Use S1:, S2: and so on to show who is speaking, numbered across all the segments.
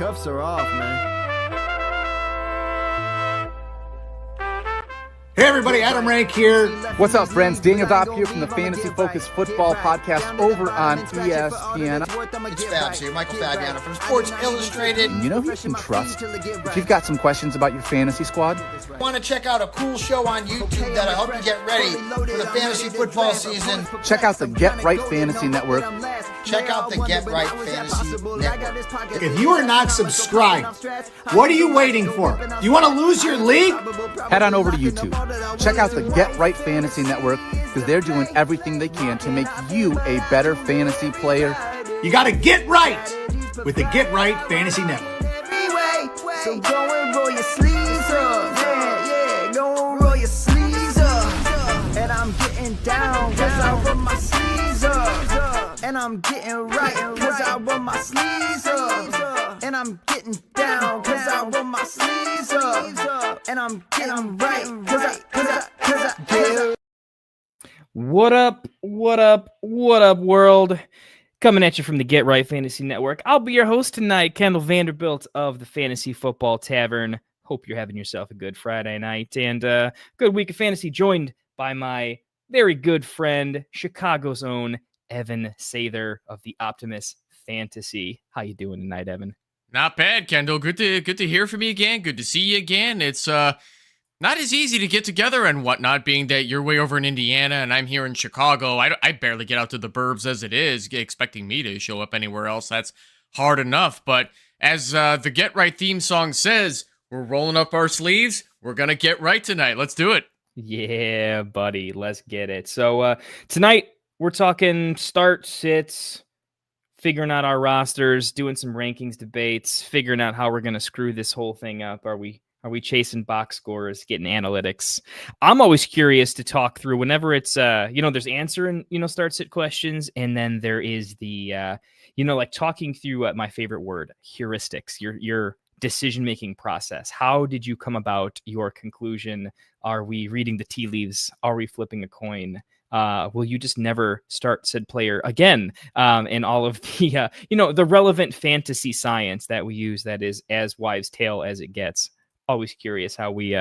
S1: cuffs are off, man.
S2: Hey everybody, Adam Rank here.
S3: What's up, friends? Daniel Dopp here from the Fantasy Focused Football Podcast over on ESPN.
S2: It's Fabs here, Michael Fabiano from Sports Illustrated.
S3: You know who you can trust if you've got some questions about your fantasy squad?
S2: Want to check out a cool show on YouTube that'll help you get ready for the fantasy football season?
S3: Check out the Get Right Fantasy Network.
S2: Check out the Get Right Fantasy Network. If you are not subscribed, what are you waiting for? You want to lose your league?
S3: Head on over to YouTube. Check out the Get Right Fantasy Network because they're doing everything they can to make you a better fantasy player.
S2: You got to get right with the Get Right Fantasy Network.
S1: So go and roll your sleeves up. Yeah, go and roll your sleeves up. And I'm getting down cause I roll my sleeves up. And I'm getting right cause I roll my sleeves up. And I'm getting down cause I roll my sleeves up. And I'm getting right cause I get.
S4: What up, world? Coming at you from the Get Right Fantasy Network. I'll be your host tonight, Kendall VanDerBilt of the Fantasy Football Tavern. Hope you're having yourself a good Friday night and good week of fantasy, joined by my very good friend, Chicago's own Evan Sather of the Optimus Fantasy. How you doing tonight, Evan?
S5: Not bad, Kendall. Good to hear from you again. Good to see you again. It's not as easy to get together and whatnot, being that you're way over in Indiana and I'm here in Chicago. I barely get out to the burbs as it is, expecting me to show up anywhere else. That's hard enough. But as the Get Right theme song says, we're rolling up our sleeves. We're going to get right tonight. Let's do it.
S4: Yeah, buddy. Let's get it. So tonight we're talking start, sits, figuring out our rosters, doing some rankings debates, figuring out how we're going to screw this whole thing up. Are we chasing box scores, getting analytics? I'm always curious to talk through whenever it's, there's answering, start sit questions. And then there is the, like talking through my favorite word, heuristics, your decision-making process. How did you come about your conclusion? Are we reading the tea leaves? Are we flipping a coin? Will you just never start said player again? And all of the, the relevant fantasy science that we use that is as wives' tale as it gets. Always curious how we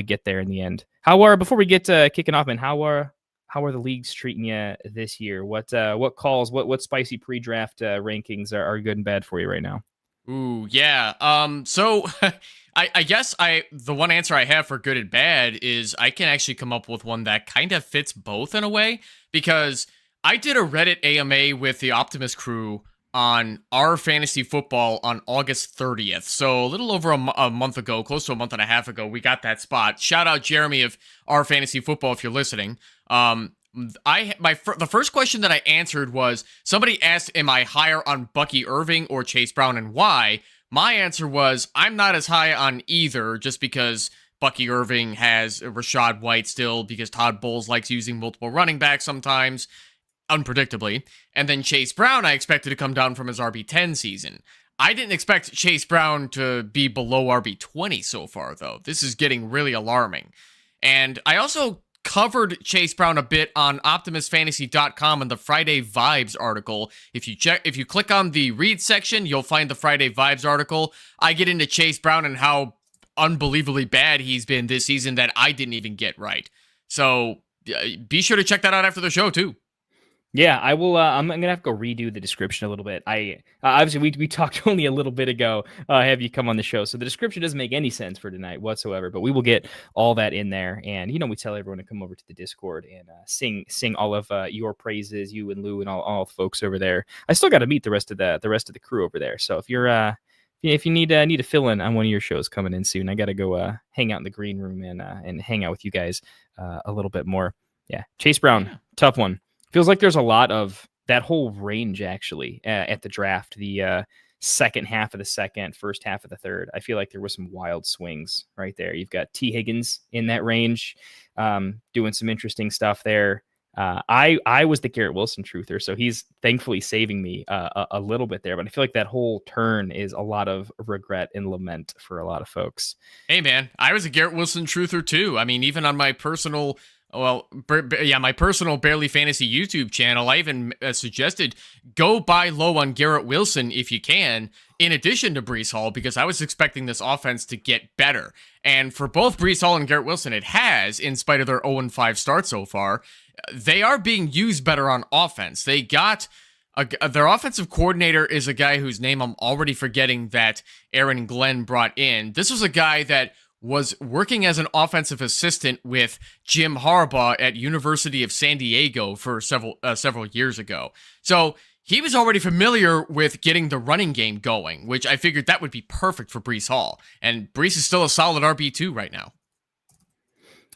S4: get there in the end. Before we get kicking off, man, how are the leagues treating you this year? What calls, what spicy pre-draft rankings are good and bad for you right now?
S5: Ooh, yeah. So I guess the one answer I have for good and bad is I can actually come up with one that kind of fits both in a way, because I did a Reddit AMA with the Optimus crew on our fantasy football on August 30th. So a little over a month ago, close to a month and a half ago, we got that spot. Shout out Jeremy of our fantasy football if you're listening. The first question that I answered was, somebody asked, am I higher on Bucky Irving or Chase Brown and why? My answer was, I'm not as high on either, just because Bucky Irving has Rashad White still, because Todd Bowles likes using multiple running backs sometimes, unpredictably. And then Chase Brown, I expected to come down from his RB10 season. I didn't expect Chase Brown to be below RB20 so far, though. This is getting really alarming. And I also covered Chase Brown a bit on OptimusFantasy.com in the Friday Vibes article. If you click on the read section, you'll find the Friday Vibes article. I get into Chase Brown and how unbelievably bad he's been this season that I didn't even get right. So be sure to check that out after the show, too.
S4: Yeah, I will. I'm gonna have to go redo the description a little bit. Obviously we talked only a little bit ago. Have you come on the show, so the description doesn't make any sense for tonight whatsoever. But we will get all that in there, and we tell everyone to come over to the Discord and sing all of your praises, you and Lou and all the folks over there. I still got to meet the rest of the crew over there. So if you're if you need to fill in on one of your shows coming in soon, I got to go hang out in the green room and hang out with you guys a little bit more. Yeah, Chase Brown, tough one. Feels like there's a lot of that whole range, actually, at the draft. The second half of the second, first half of the third. I feel like there was some wild swings right there. You've got T. Higgins in that range, doing some interesting stuff there. I was the Garrett Wilson truther, so he's thankfully saving me a little bit there. But I feel like that whole turn is a lot of regret and lament for a lot of folks.
S5: Hey, man, I was a Garrett Wilson truther, too. I mean, even on my personal Well, yeah, my personal Barely Fantasy YouTube channel, I even suggested go buy low on Garrett Wilson if you can, in addition to Breece Hall, because I was expecting this offense to get better. And for both Breece Hall and Garrett Wilson, it has, in spite of their 0-5 start so far. They are being used better on offense. They got... their offensive coordinator is a guy whose name I'm already forgetting that Aaron Glenn brought in. This was a guy that was working as an offensive assistant with Jim Harbaugh at University of San Diego for several years ago. So he was already familiar with getting the running game going, which I figured that would be perfect for Breece Hall. And Breece is still a solid RB2 right now.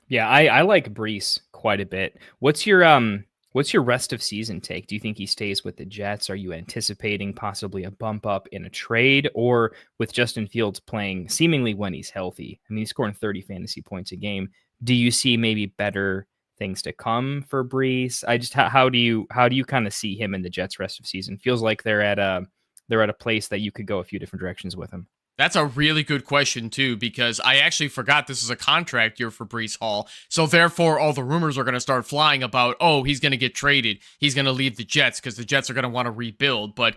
S4: Yeah, I like Breece quite a bit. What's your rest of season take? Do you think he stays with the Jets? Are you anticipating possibly a bump up in a trade, or with Justin Fields playing seemingly when he's healthy? I mean, he's scoring 30 fantasy points a game. Do you see maybe better things to come for Breece? How do you kind of see him in the Jets rest of season? Feels like they're at a place that you could go a few different directions with him.
S5: That's a really good question, too, because I actually forgot this is a contract year for Breece Hall. So, therefore, all the rumors are going to start flying about, oh, he's going to get traded. He's going to leave the Jets because the Jets are going to want to rebuild. But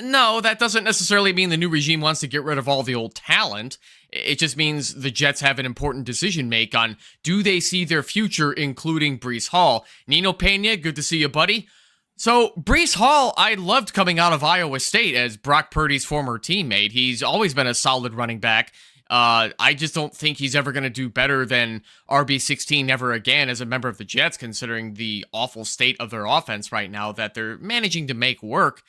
S5: no, that doesn't necessarily mean the new regime wants to get rid of all the old talent. It just means the Jets have an important decision make on, do they see their future, including Breece Hall? Nino Pena, good to see you, buddy. So, Breece Hall, I loved coming out of Iowa State as Brock Purdy's former teammate. He's always been a solid running back. I just don't think he's ever going to do better than RB16 ever again as a member of the Jets, considering the awful state of their offense right now that they're managing to make work.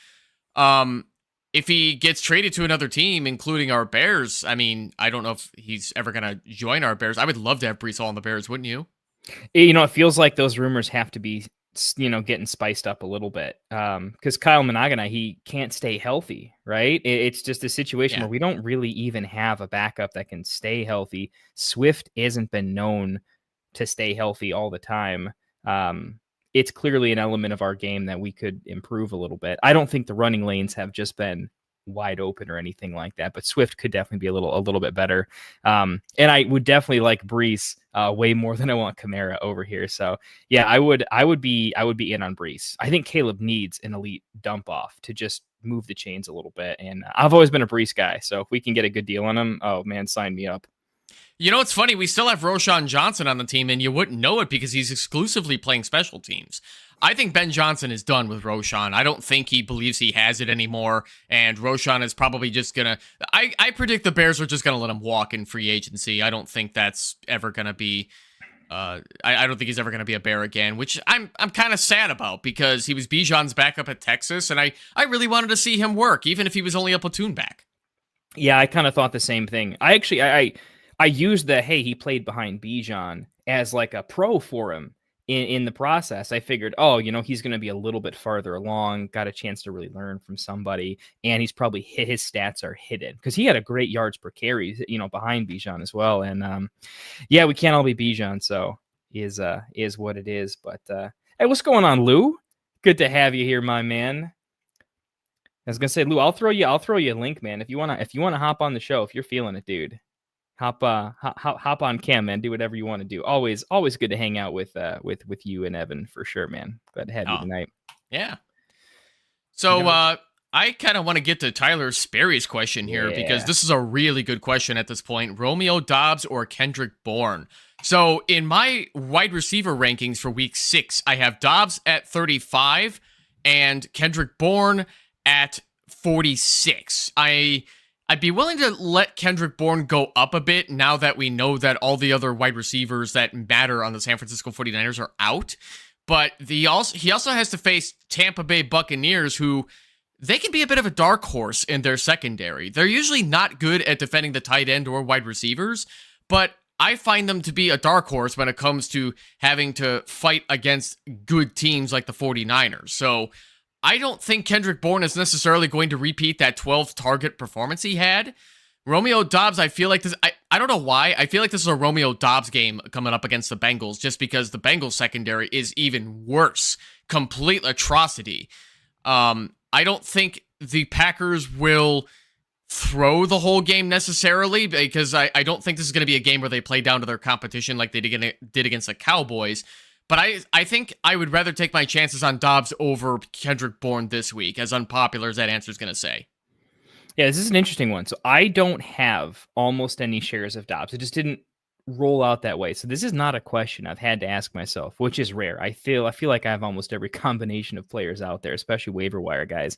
S5: If he gets traded to another team, including our Bears, I mean, I don't know if he's ever going to join our Bears. I would love to have Breece Hall on the Bears, wouldn't you?
S4: It feels like those rumors have to be getting spiced up a little bit because Kyle Monaghan, he can't stay healthy, right? It's just a situation where we don't really even have a backup that can stay healthy. Swift hasn't been known to stay healthy all the time. It's clearly an element of our game that we could improve a little bit. I don't think the running lanes have just been wide open or anything like that, but Swift could definitely be a little bit better. And I would definitely like Breece way more than I want Kamara over here. So yeah, I would be in on Breece. I think Caleb needs an elite dump off to just move the chains a little bit. And I've always been a Breece guy. So if we can get a good deal on him, oh man, sign me up.
S5: You know, it's funny. We still have Roschon Johnson on the team, and you wouldn't know it because he's exclusively playing special teams. I think Ben Johnson is done with Roschon. I don't think he believes he has it anymore, and Roschon is probably just going to... I predict the Bears are just going to let him walk in free agency. I don't think that's ever going to be... I don't think he's ever going to be a Bear again, which I'm kind of sad about because he was Bijan's backup at Texas, and I really wanted to see him work, even if he was only a platoon back.
S4: Yeah, I kind of thought the same thing. I used he played behind Bijan as like a pro for him in the process. I figured, he's going to be a little bit farther along, got a chance to really learn from somebody, and he's probably his stats are hidden because he had a great yards per carry, behind Bijan as well. And we can't all be Bijan, so is what it is. But hey, what's going on, Lou? Good to have you here, my man. I was gonna say, Lou, I'll throw you a link, man. If you wanna hop on the show, if you're feeling it, dude. Hop on cam, man. Do whatever you want to do. Always good to hang out with you and Evan for sure, man. Glad to have you tonight.
S5: Yeah. So I kind of want to get to Tyler Sperry's question here because this is a really good question at this point. Romeo Doubs or Kendrick Bourne? So in my wide receiver rankings for week 6, I have Doubs at 35 and Kendrick Bourne at 46. I'd be willing to let Kendrick Bourne go up a bit now that we know that all the other wide receivers that matter on the San Francisco 49ers are out. But he also has to face Tampa Bay Buccaneers, who they can be a bit of a dark horse in their secondary. They're usually not good at defending the tight end or wide receivers, but I find them to be a dark horse when it comes to having to fight against good teams like the 49ers. So I don't think Kendrick Bourne is necessarily going to repeat that 12 target performance he had. Romeo Doubs, I feel like this, I don't know why, I feel like this is a Romeo Doubs game coming up against the Bengals just because the Bengals secondary is even worse. Complete atrocity. I don't think the Packers will throw the whole game necessarily, because I don't think this is going to be a game where they play down to their competition like they did against the Cowboys. But I think I would rather take my chances on Dobbs over Kendrick Bourne this week, as unpopular as that answer is going to say.
S4: Yeah, this is an interesting one. So I don't have almost any shares of Dobbs. It just didn't roll out that way. So this is not a question I've had to ask myself, which is rare. I feel like I have almost every combination of players out there, especially waiver wire guys.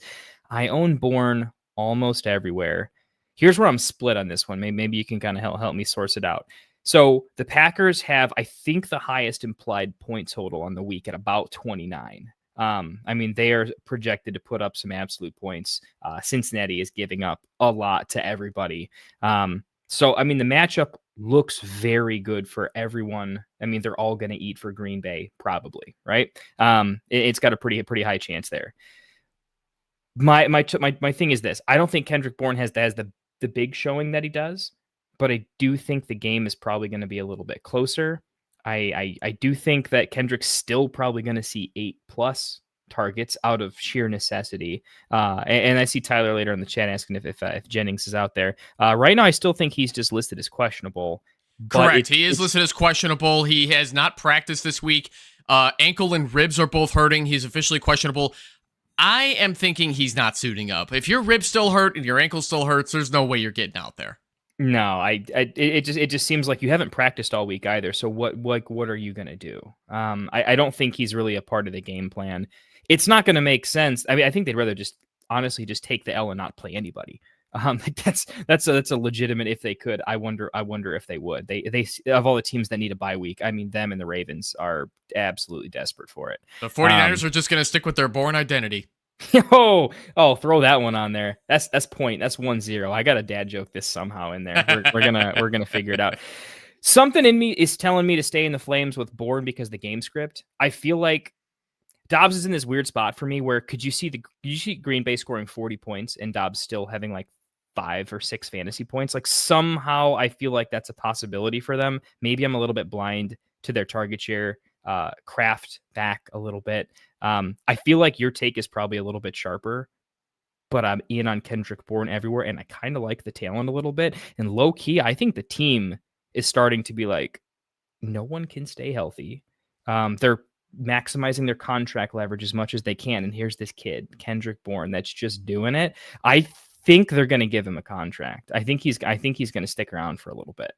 S4: I own Bourne almost everywhere. Here's where I'm split on this one. Maybe you can kind of help me source it out. So the Packers have, I think, the highest implied point total on the week at about 29. I mean, they are projected to put up some absolute points. Cincinnati is giving up a lot to everybody. So, I mean, the matchup looks very good for everyone. I mean, they're all going to eat for Green Bay, probably, right? It's got a pretty high chance there. My thing is this. I don't think Kendrick Bourne has the big showing that he does, but I do think the game is probably going to be a little bit closer. I do think that Kendrick's still probably going to see 8+ targets out of sheer necessity. And I see Tyler later in the chat asking if Jennings is out there. Right now, I still think he's just listed as questionable.
S5: Correct. He is listed as questionable. He has not practiced this week. Ankle and ribs are both hurting. He's officially questionable. I am thinking he's not suiting up. If your ribs still hurt and your ankle still hurts, there's no way you're getting out there.
S4: No, it just seems like you haven't practiced all week either. So what are you gonna do? I don't think he's really a part of the game plan. It's not gonna make sense. I mean, I think they'd rather just honestly just take the L and not play anybody. That's a legitimate if they could. I wonder if they would. They of all the teams that need a bye week, I mean, them and the Ravens are absolutely desperate for it.
S5: The 49ers are just gonna stick with their Bourne identity.
S4: Oh, throw that one on there. That's point. That's 1-0. I got a dad joke this somehow in there. We're gonna figure it out. Something in me is telling me to stay in the flames with Bourne because the game script. I feel like Dobbs is in this weird spot for me where could you see Green Bay scoring 40 points and Dobbs still having like 5 or 6 fantasy points? Like somehow I feel like that's a possibility for them. Maybe I'm a little bit blind to their target share. Craft back a little bit. I feel like your take is probably a little bit sharper, but I'm in on Kendrick Bourne everywhere, and I kind of like the talent a little bit. And low key, I think the team is starting to be like, no one can stay healthy. They're maximizing their contract leverage as much as they can. And here's this kid, Kendrick Bourne, that's just doing it. I think they're going to give him a contract. I think he's going to stick around for a little bit.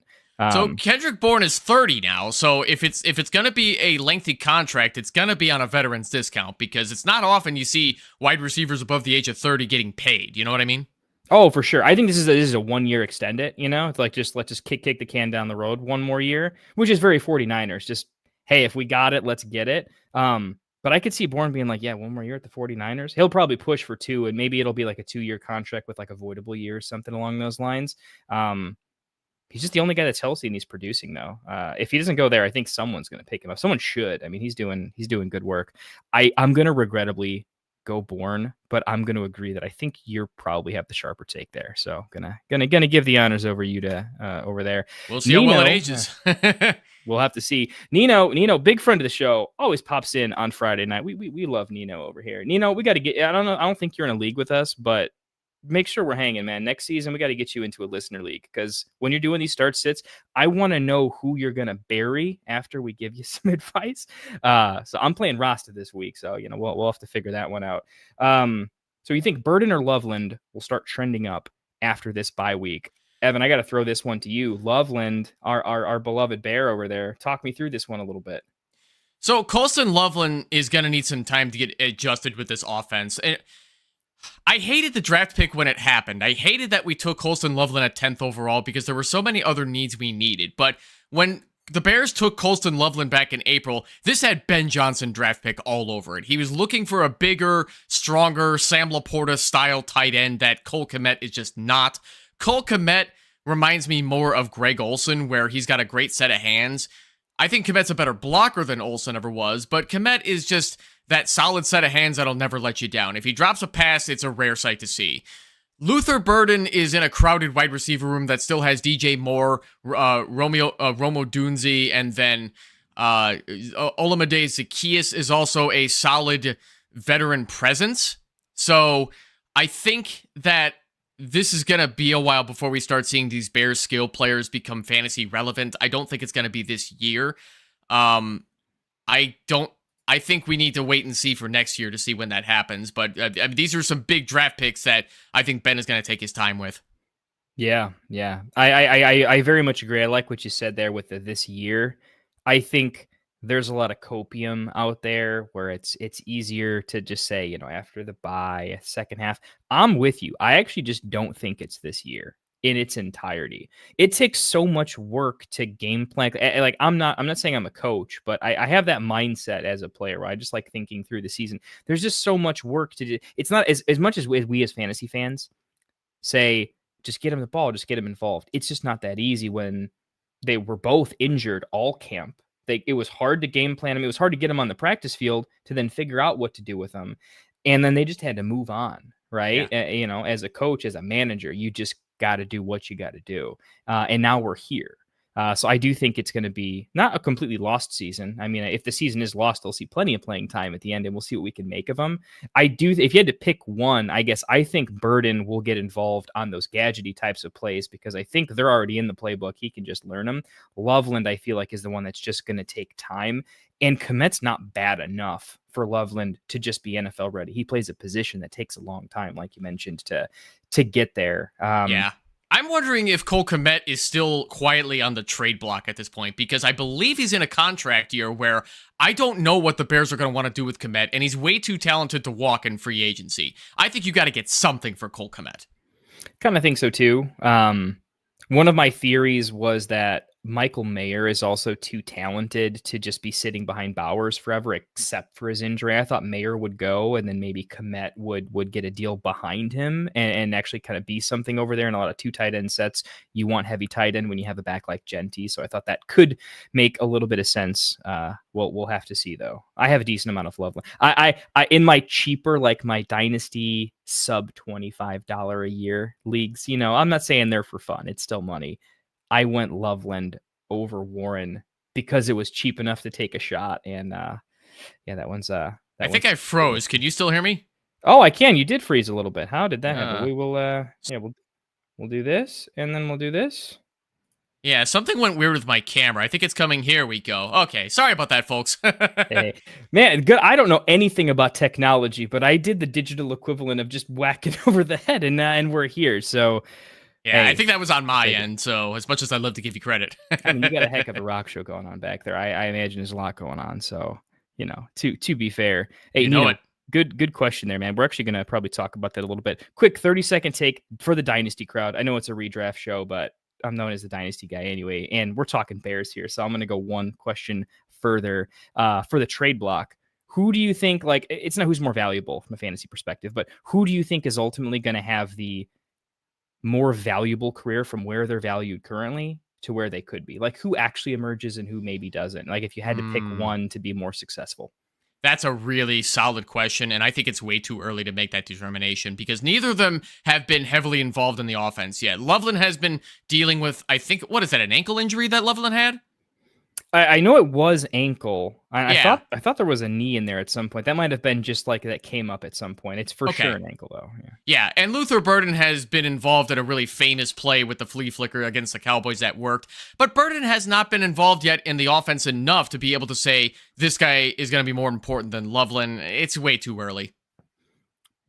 S5: So Kendrick Bourne is 30 now. So if it's going to be a lengthy contract, it's going to be on a veteran's discount because it's not often you see wide receivers above the age of 30 getting paid. You know what I mean? Oh,
S4: for sure. I think this is a 1 year extend it. You know, it's like let's just kick the can down the road one more year, which is very 49ers. Just hey, if we got it, let's get it. But I could see Bourne being like, yeah, 1 more year at the 49ers. He'll probably push for 2, and maybe it'll be like a 2-year contract with like avoidable years, something along those lines. He's just the only guy that's healthy and he's producing though. If he doesn't go there, I think someone's going to pick him up. Someone should. I mean, he's doing good work. I'm going to regrettably go Bourne, but I'm going to agree that I think you probably have the sharper take there. So gonna give the honors over you to over there.
S5: We'll see how well it ages.
S4: We'll have to see. Nino, big friend of the show, always pops in on Friday night. We love Nino over here. Nino, we got to get. I don't think you're in a league with us, but make sure we're hanging, man. Next season, we got to get you into a listener league because when you're doing these start sits, I want to know who you're going to bury after we give you some advice. So I'm playing Rasta this week, so we'll have to figure that one out. So you think Burden or Loveland will start trending up after this bye week? Evan, I got to throw this one to you. Loveland, our beloved bear over there. Talk me through this one a little bit.
S5: So Colston Loveland is going to need some time to get adjusted with this offense. I hated the draft pick when it happened. I hated that we took Colston Loveland at 10th overall because there were so many other needs we needed. But when the Bears took Colston Loveland back in April, this had Ben Johnson draft pick all over it. He was looking for a bigger, stronger Sam Laporta style tight end that Cole Kmet is just not. Cole Kmet reminds me more of Greg Olsen, where he's got a great set of hands. I think Kmet's a better blocker than Olsen ever was, but Kmet is just that solid set of hands that'll never let you down. If he drops a pass, it's a rare sight to see. Luther Burden is in a crowded wide receiver room that still has DJ Moore, Romo Dunze, and then Olamide Zaccheaus is also a solid veteran presence. So I think that this is going to be a while before we start seeing these Bears skill players become fantasy relevant. I don't think it's going to be this year. I think we need to wait and see for next year to see when that happens. But these are some big draft picks that I think Ben is going to take his time with.
S4: Yeah. I very much agree. I like what you said there with this year. I think there's a lot of copium out there where it's easier to just say, after the bye, second half. I'm with you. I actually just don't think it's this year in its entirety. It takes so much work to game plan. Like I'm not saying I'm a coach, but I have that mindset as a player where I just like thinking through the season. There's just so much work to do. It's not as much as we as fantasy fans say, just get him the ball, just get him involved. It's just not that easy when they were both injured all camp. It was hard to game plan him. It was hard to get him on the practice field to then figure out what to do with him. And then they just had to move on, right? Yeah. As a coach, as a manager, you just got to do what you got to do. And now we're here. So I do think it's going to be not a completely lost season. I mean, if the season is lost, they'll see plenty of playing time at the end, and we'll see what we can make of them. If you had to pick one, I think Burden will get involved on those gadgety types of plays because I think they're already in the playbook. He can just learn them. Loveland, I feel like, is the one that's just going to take time. And Komet's not bad enough for Loveland to just be NFL ready. He plays a position that takes a long time, like you mentioned, to get there.
S5: Yeah. I'm wondering if Cole Kmet is still quietly on the trade block at this point, because I believe he's in a contract year where I don't know what the Bears are going to want to do with Kmet, and he's way too talented to walk in free agency. I think you got to get something for Cole Kmet.
S4: Kind of think so too. One of my theories was that Michael Mayer is also too talented to just be sitting behind Bowers forever, except for his injury. I thought Mayer would go, and then maybe Komet would get a deal behind him and actually kind of be something over there. In a lot of 2 tight end sets, you want heavy tight end when you have a back like Genty. So I thought that could make a little bit of sense. We'll have to see though. I have a decent amount of Loveland. I in my cheaper, like my Dynasty sub $25 a year leagues, I'm not saying they're for fun. It's still money. I went Loveland over Warren because it was cheap enough to take a shot. And that one's I
S5: think I froze. Can you still hear me?
S4: Oh, I can. You did freeze a little bit. How did that happen? We will we'll do this and then we'll do this.
S5: Yeah, something went weird with my camera. I think it's coming. Here we go. Okay, sorry about that, folks.
S4: Hey, man, good. I don't know anything about technology, but I did the digital equivalent of just whacking over the head, and we're here. So.
S5: Yeah, hey, I think that was on my end, so as much as I'd love to give you credit.
S4: I mean, you got a heck of a rock show going on back there. I imagine there's a lot going on, so, to be fair. Hey,
S5: it.
S4: Good question there, man. We're actually going to probably talk about that a little bit. Quick 30-second take for the Dynasty crowd. I know it's a redraft show, but I'm known as the Dynasty guy anyway, and we're talking Bears here, so I'm going to go one question further for the trade block. Who do you think, it's not who's more valuable from a fantasy perspective, but who do you think is ultimately going to have the more valuable career from where they're valued currently to where they could be? Like, who actually emerges and who maybe doesn't? Like, if you had to pick one to be more successful.
S5: That's a really solid question, and I think it's way too early to make that determination because neither of them have been heavily involved in the offense yet. Loveland has been dealing with, I think, what is that, an ankle injury that Loveland had?
S4: I know it was ankle.
S5: Yeah.
S4: I thought there was a knee in there at some point. That might have been just like that came up at some point. It's for sure an ankle though.
S5: Yeah, and Luther Burden has been involved in a really famous play with the flea flicker against the Cowboys that worked. But Burden has not been involved yet in the offense enough to be able to say this guy is going to be more important than Loveland. It's way too early.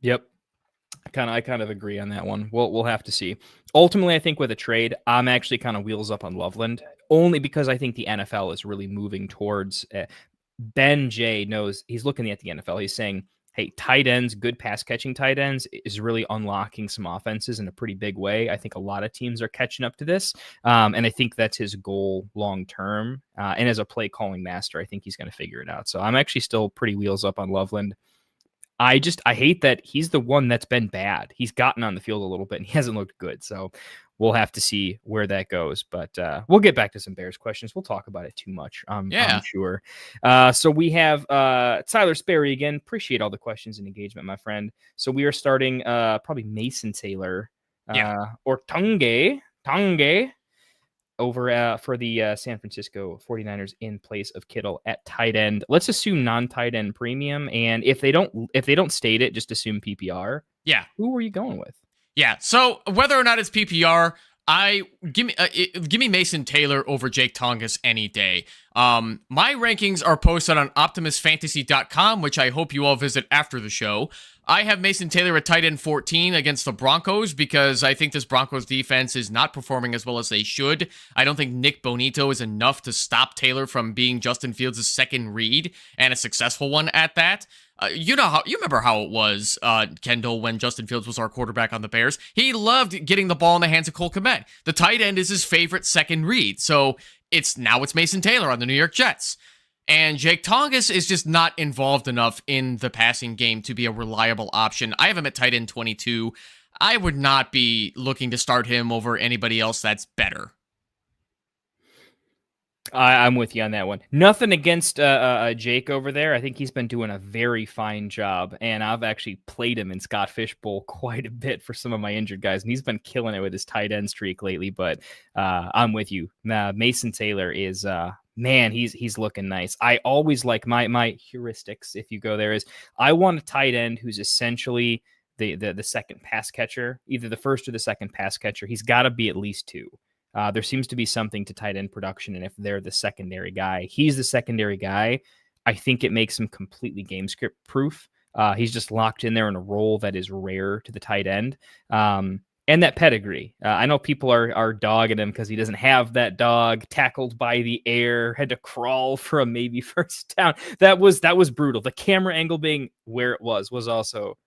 S4: Yep. I kind of agree on that one. We'll have to see. Ultimately, I think with a trade, I'm actually kind of wheels up on Loveland, only because I think the NFL is really moving towards Ben J knows he's looking at the NFL. He's saying, hey, tight ends, good pass catching tight ends is really unlocking some offenses in a pretty big way. I think a lot of teams are catching up to this. And I think that's his goal long term. And as a play calling master, I think he's going to figure it out. So I'm actually still pretty wheels up on Loveland. I hate that he's the one that's been bad. He's gotten on the field a little bit and he hasn't looked good. So we'll have to see where that goes. But we'll get back to some Bears questions. We'll talk about it too much, I'm sure. So we have Tyler Sperry again. Appreciate all the questions and engagement, my friend. So we are starting probably Mason Taylor or Tange over for the San Francisco 49ers in place of Kittle at tight end. Let's assume non-tight end premium. And if they don't state it, just assume PPR.
S5: Yeah.
S4: Who were you going with?
S5: Yeah. So whether or not it's PPR, give me Mason Taylor over Jake Tongas any day. My rankings are posted on OptimusFantasy.com, which I hope you all visit after the show. I have Mason Taylor at tight end 14 against the Broncos because I think this Broncos defense is not performing as well as they should. I don't think Nick Bonito is enough to stop Taylor from being Justin Fields' second read, and a successful one at that. You remember how it was, Kendall, when Justin Fields was our quarterback on the Bears. He loved getting the ball in the hands of Cole Kmet. The tight end is his favorite second read. So it's Mason Taylor on the New York Jets. And Jake Tongas is just not involved enough in the passing game to be a reliable option. I have him at tight end 22. I would not be looking to start him over anybody else that's better.
S4: I'm with you on that one. Nothing against Jake over there. I think he's been doing a very fine job, and I've actually played him in Scott Fishbowl quite a bit for some of my injured guys, and he's been killing it with his tight end streak lately. But I'm with you. Mason Taylor is man, he's looking nice. I always like my heuristics. If you go there, is I want a tight end who's essentially the second pass catcher, either the first or the second pass catcher. He's got to be at least two. There seems to be something to tight end production, and if they're the secondary guy, he's the secondary guy. I think it makes him completely game script proof. He's just locked in there in a role that is rare to the tight end, and that pedigree. I know people are dogging him because he doesn't have that dog. Tackled by the air, had to crawl for a maybe first down. That was brutal. The camera angle being where it was also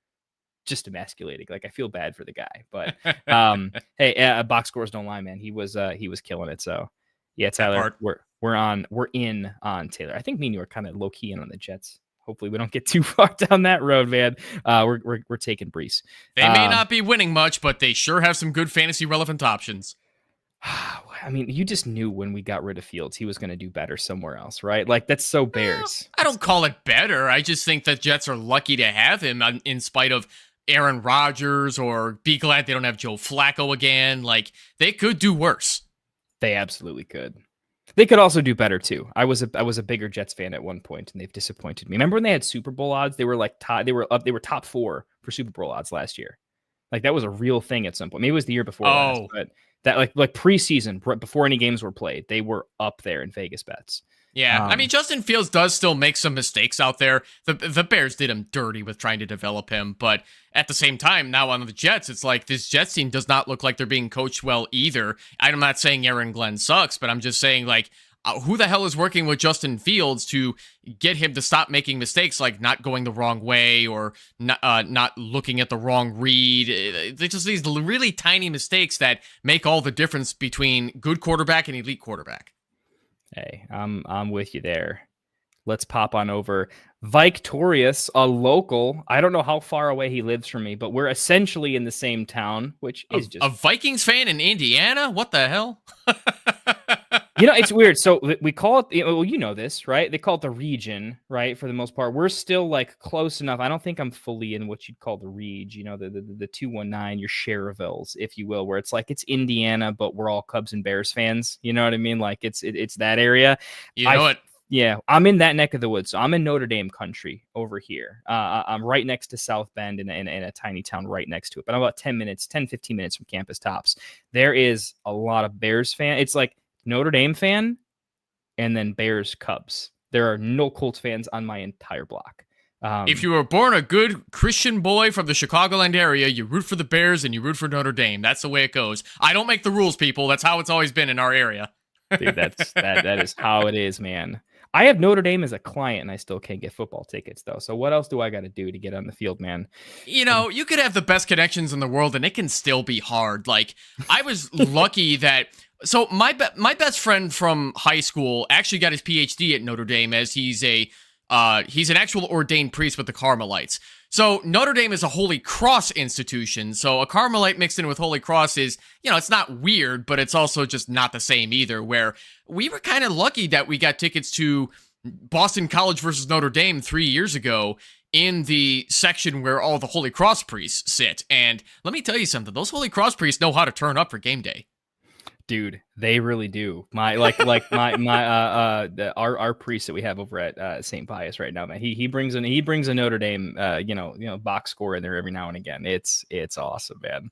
S4: just emasculating. Like, I feel bad for the guy, but hey, box scores don't lie, man. He was killing it. So yeah, Tyler, we're in on Taylor. I think me and you are kind of low key in on the Jets. Hopefully we don't get too far down that road, man. We're taking Brees.
S5: They may not be winning much, but they sure have some good fantasy relevant options.
S4: I mean, you just knew when we got rid of Fields, he was going to do better somewhere else, right? Like, that's so Bears.
S5: I don't call it better. I just think that Jets are lucky to have him in spite of Aaron Rodgers, or be glad they don't have Joe Flacco again. Like, they could do worse.
S4: They absolutely could. They could also do better too. I was a bigger Jets fan at one point, and they've disappointed me. Remember when they had Super Bowl odds? They were like they were top 4 for Super Bowl odds last year. Like, that was a real thing at some point. Maybe it was the year before last, but that like preseason, before any games were played, they were up there in Vegas bets.
S5: Yeah, I mean, Justin Fields does still make some mistakes out there. The Bears did him dirty with trying to develop him, but at the same time, now on the Jets, it's like this Jets team does not look like they're being coached well either. I'm not saying Aaron Glenn sucks, but I'm just saying, like, who the hell is working with Justin Fields to get him to stop making mistakes, like not going the wrong way or not looking at the wrong read? They're just these really tiny mistakes that make all the difference between good quarterback and elite quarterback.
S4: Hey, I'm with you there. Let's pop on over. Victorious, a local. I don't know how far away he lives from me, but we're essentially in the same town, which is just
S5: a Vikings fan in Indiana. What the hell?
S4: It's weird. So we call it, well, you know this, right? They call it the region, right? For the most part, we're still like close enough. I don't think I'm fully in what you'd call the reg, the 219, your Cherville's, if you will, where it's like it's Indiana, but we're all Cubs and Bears fans. You know what I mean? Like it's that area.
S5: You know it.
S4: Yeah, I'm in that neck of the woods. So I'm in Notre Dame country over here. I'm right next to South Bend in a tiny town right next to it. But I'm about 15 minutes from Campus Tops. There is a lot of Bears fans. It's like Notre Dame fan and then Bears Cubs. There are no Colts fans on my entire block.
S5: If you were born a good Christian boy from the Chicagoland area, you root for the Bears and you root for Notre Dame. That's the way it goes. I don't make the rules, people. That's how it's always been in our area.
S4: Dude, that is how it is, man. I have Notre Dame as a client, and I still can't get football tickets, though. So what else do I got to do to get on the field, man?
S5: You could have the best connections in the world, and it can still be hard. Like, I was lucky that... So my best friend from high school actually got his PhD at Notre Dame, as he's an actual ordained priest with the Carmelites. So Notre Dame is a Holy Cross institution. So a Carmelite mixed in with Holy Cross is, it's not weird, but it's also just not the same either, where we were kind of lucky that we got tickets to Boston College versus Notre Dame 3 years ago in the section where all the Holy Cross priests sit. And let me tell you something, those Holy Cross priests know how to turn up for game day.
S4: Dude, they really do. Our priest that we have over at St. Pius right now, man. He brings a Notre Dame box score in there every now and again. It's awesome, man.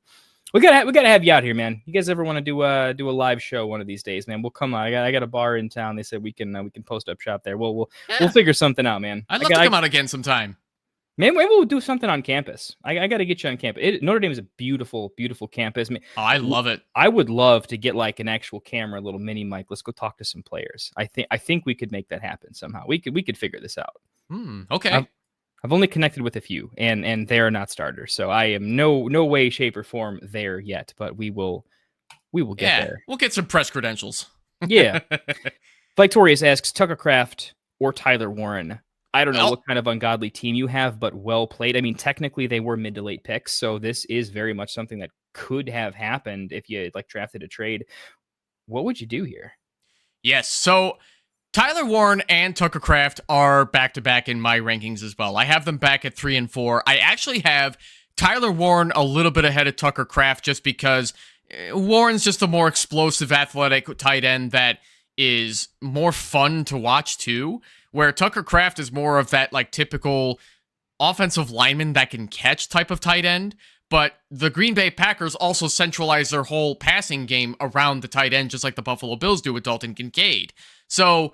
S4: We gotta have you out here, man. You guys ever want to do a live show one of these days, man? We'll come on. I got a bar in town. They said we can post up shop there. We'll figure something out, man.
S5: I'd love to come out again sometime.
S4: Maybe we'll do something on campus. I got to get you on campus. Notre Dame is a beautiful, beautiful campus.
S5: I love it.
S4: I would love to get like an actual camera, a little mini mic. Let's go talk to some players. I think we could make that happen somehow. We could figure this out.
S5: Okay.
S4: I've only connected with a few, and they are not starters. So I am no way, shape, or form there yet. But we will get there.
S5: We'll get some press credentials.
S4: Yeah. Victorious asks Tucker Kraft or Tyler Warren. I don't know what kind of ungodly team you have, but well played. I mean, technically they were mid to late picks, so this is very much something that could have happened if you like drafted a trade. What would you do here?
S5: Yes, so Tyler Warren and Tucker Kraft are back-to-back in my rankings as well. I have them back at 3 and 4. I actually have Tyler Warren a little bit ahead of Tucker Kraft just because Warren's just a more explosive, athletic tight end that is more fun to watch too, where Tucker Kraft is more of that like typical offensive lineman that can catch type of tight end. But the Green Bay Packers also centralize their whole passing game around the tight end, just like the Buffalo Bills do with Dalton Kincaid. So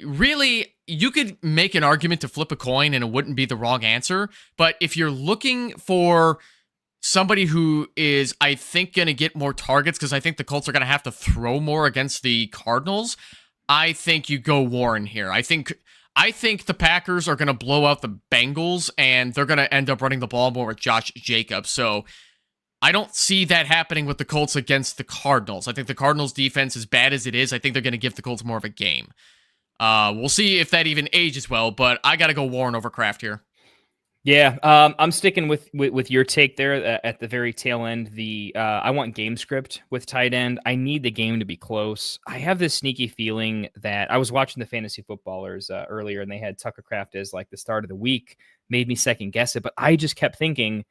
S5: really, you could make an argument to flip a coin and it wouldn't be the wrong answer. But if you're looking for somebody who is, I think, going to get more targets, because I think the Colts are going to have to throw more against the Cardinals, I think you go Warren here. I think the Packers are going to blow out the Bengals, and they're going to end up running the ball more with Josh Jacobs. So I don't see that happening with the Colts against the Cardinals. I think the Cardinals' defense, as bad as it is, I think they're going to give the Colts more of a game. We'll see if that even ages well, but I got to go Warren over Kraft here.
S4: Yeah, I'm sticking with your take there at the very tail end. I want game script with tight end. I need the game to be close. I have this sneaky feeling that I was watching the fantasy footballers earlier, and they had Tucker Kraft as like the start of the week. Made me second guess it, but I just kept thinking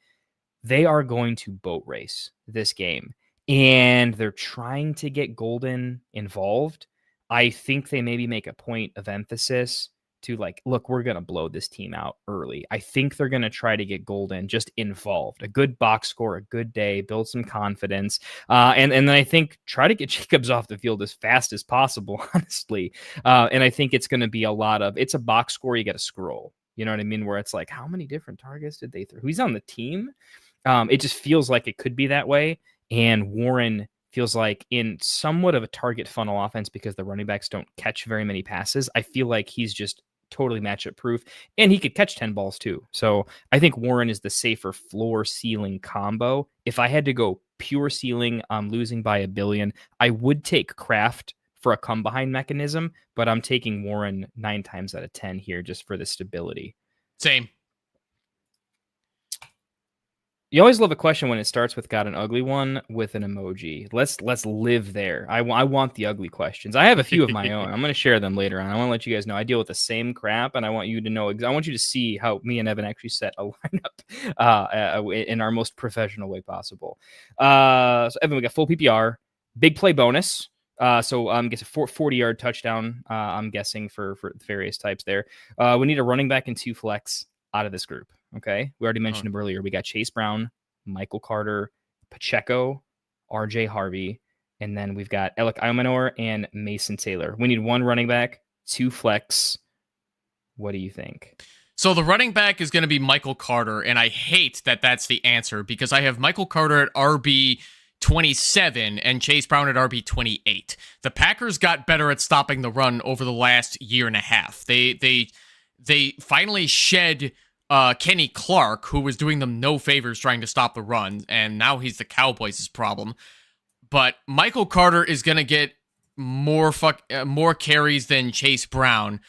S4: they are going to boat race this game, and they're trying to get Golden involved. I think they maybe make a point of emphasis to like, look, we're going to blow this team out early. I think they're going to try to get Golden just involved, a good box score, a good day, build some confidence. And then I think try to get Jacobs off the field as fast as possible, honestly. And I think it's going to be it's a box score. You got to scroll, you know what I mean? Where it's like, how many different targets did they throw? Who's on the team? It just feels like it could be that way. And Warren feels like in somewhat of a target funnel offense because the running backs don't catch very many passes. I feel like he's just totally matchup proof, and he could catch 10 balls too. So I think Warren is the safer floor ceiling combo. If I had to go pure ceiling, I'm losing by $1 billion. I would take Kraft for a come behind mechanism, but I'm taking Warren 9 times out of 10 here just for the stability.
S5: Same.
S4: You always love a question when it starts with got an ugly one with an emoji. Let's live there. I want the ugly questions. I have a few of my own. I'm going to share them later on. I want to let you guys know I deal with the same crap, and I want you to know. I want you to see how me and Evan actually set a lineup in our most professional way possible. So Evan, we got full PPR, big play bonus. So I'm guessing 40-yard touchdown. I'm guessing for various types there. We need a running back and 2 flex out of this group. Okay. We already mentioned him earlier. We got Chase Brown, Michael Carter, Pacheco, RJ Harvey, and then we've got Alec Imanor and Mason Taylor. We need 1 running back, 2 flex. What do you think?
S5: So the running back is going to be Michael Carter, and I hate that that's the answer because I have Michael Carter at RB 27 and Chase Brown at RB 28. The Packers got better at stopping the run over the last year and a half. They finally shed Kenny Clark, who was doing them no favors trying to stop the run, and now he's the Cowboys' problem. But Michael Carter is going to get more carries than Chase Brown.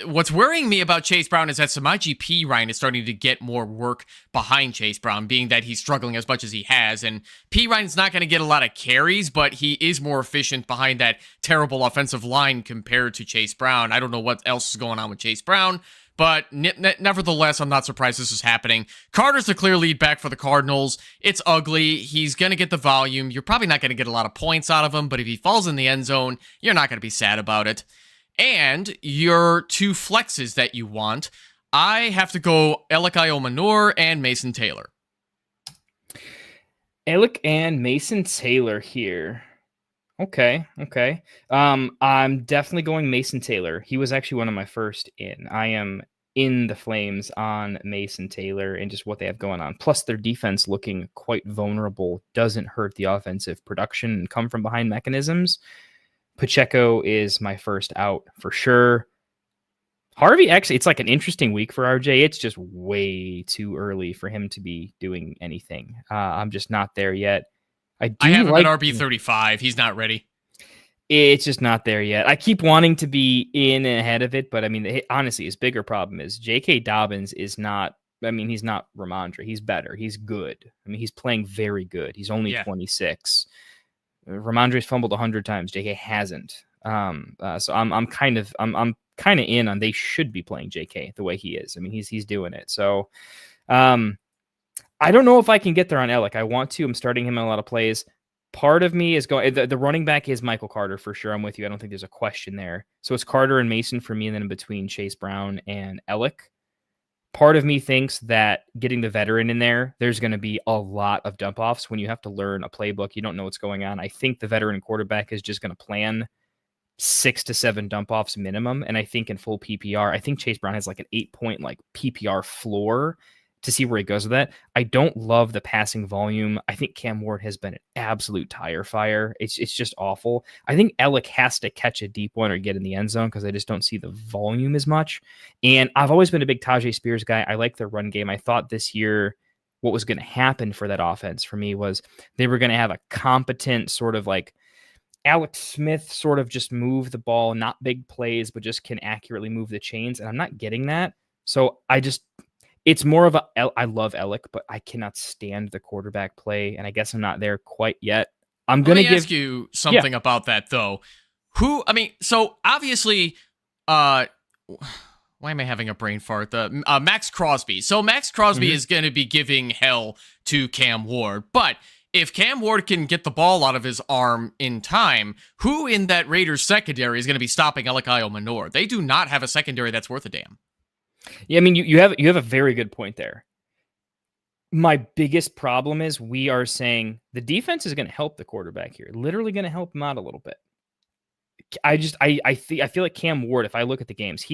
S5: What's worrying me about Chase Brown is that Samaje Perine is starting to get more work behind Chase Brown, being that he's struggling as much as he has. And Perine's not going to get a lot of carries, but he is more efficient behind that terrible offensive line compared to Chase Brown. I don't know what else is going on with Chase Brown, but nevertheless, I'm not surprised this is happening. Carter's the clear lead back for the Cardinals. It's ugly. He's going to get the volume. You're probably not going to get a lot of points out of him, but if he falls in the end zone, you're not going to be sad about it. And your 2 flexes that you want, I have to go Alec Imanor and Mason Taylor.
S4: Alec and Mason Taylor here. Okay. I'm definitely going Mason Taylor. He was actually one of my first in. I am in the flames on Mason Taylor and just what they have going on. Plus, their defense looking quite vulnerable doesn't hurt the offensive production and come from behind mechanisms. Pacheco is my first out for sure. Harvey, actually, it's like an interesting week for RJ. It's just way too early for him to be doing anything. I'm just not there yet. I
S5: have him at RB35. He's not ready.
S4: It's just not there yet. I keep wanting to be in and ahead of it, but I mean, honestly, his bigger problem is J.K. Dobbins is not. I mean, he's not Ramondre. He's better. He's good. I mean, he's playing very good. He's only 26. Ramondre's fumbled 100 times. J.K. hasn't. So I'm kind of in on they should be playing J.K. the way he is. I mean, he's doing it. So I don't know if I can get there on Alec. I want to. I'm starting him in a lot of plays. Part of me is going. The running back is Michael Carter for sure. I'm with you. I don't think there's a question there. So it's Carter and Mason for me, and then in between Chase Brown and Alec. Part of me thinks that getting the veteran in there's going to be a lot of dump offs when you have to learn a playbook. You don't know what's going on. I think the veteran quarterback is just going to plan 6 to 7 dump offs minimum. And I think in full PPR, I think Chase Brown has like an 8-point like PPR floor to see where he goes with that. I don't love the passing volume. I think Cam Ward has been an absolute tire fire. It's just awful. I think Alec has to catch a deep one or get in the end zone because I just don't see the volume as much. And I've always been a big Tajay Spears guy. I like their run game. I thought this year what was going to happen for that offense for me was they were going to have a competent sort of like Alex Smith sort of just move the ball, not big plays, but just can accurately move the chains. And I'm not getting that. So it's more of I love Alec, but I cannot stand the quarterback play. And I guess I'm not there quite yet. I'm going to
S5: ask you something about that though. So obviously, why am I having a brain fart? Max Crosby. So Max Crosby is going to be giving hell to Cam Ward, but if Cam Ward can get the ball out of his arm in time, who in that Raiders secondary is going to be stopping Alec Manor? They do not have a secondary that's worth a damn.
S4: Yeah, I mean, you have a very good point there. My biggest problem is we are saying the defense is going to help the quarterback here, literally going to help him out a little bit. I feel like Cam Ward, if I look at the games,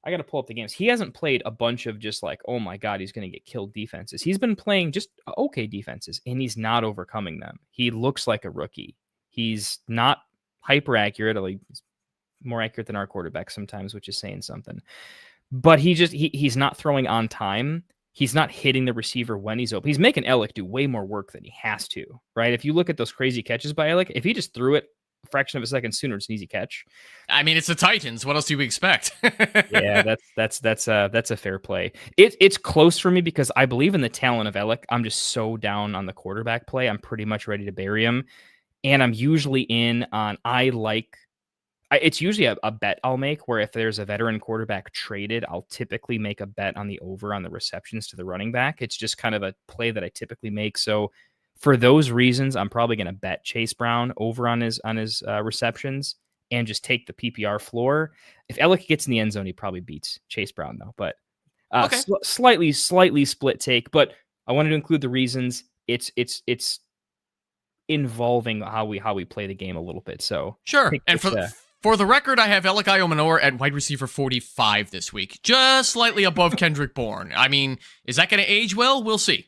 S4: I got to pull up the games. He hasn't played a bunch of just like, oh my God, he's going to get killed defenses. He's been playing just okay defenses, and he's not overcoming them. He looks like a rookie. He's not hyper accurate. Like, he's more accurate than our quarterback sometimes, which is saying something. But he's not throwing on time. He's not hitting the receiver when he's open. He's making Alec do way more work than he has to, right? If you look at those crazy catches by Alec, if he just threw it a fraction of a second sooner, it's an easy catch.
S5: I mean, it's the Titans. What else do we expect?
S4: Yeah, that's a fair play. It's close for me because I believe in the talent of Alec. I'm just so down on the quarterback play. I'm pretty much ready to bury him, and I'm usually in on it's usually a bet I'll make where if there's a veteran quarterback traded, I'll typically make a bet on the over on the receptions to the running back. It's just kind of a play that I typically make. So for those reasons, I'm probably going to bet Chase Brown over on his receptions and just take the PPR floor. If Alec gets in the end zone, he probably beats Chase Brown though. But slightly split take. But I wanted to include the reasons. It's involving how we play the game a little bit. So
S5: sure. And for the record, I have Alec Manor at wide receiver 45 this week, just slightly above Kendrick Bourne. I mean, is that going to age well? We'll see.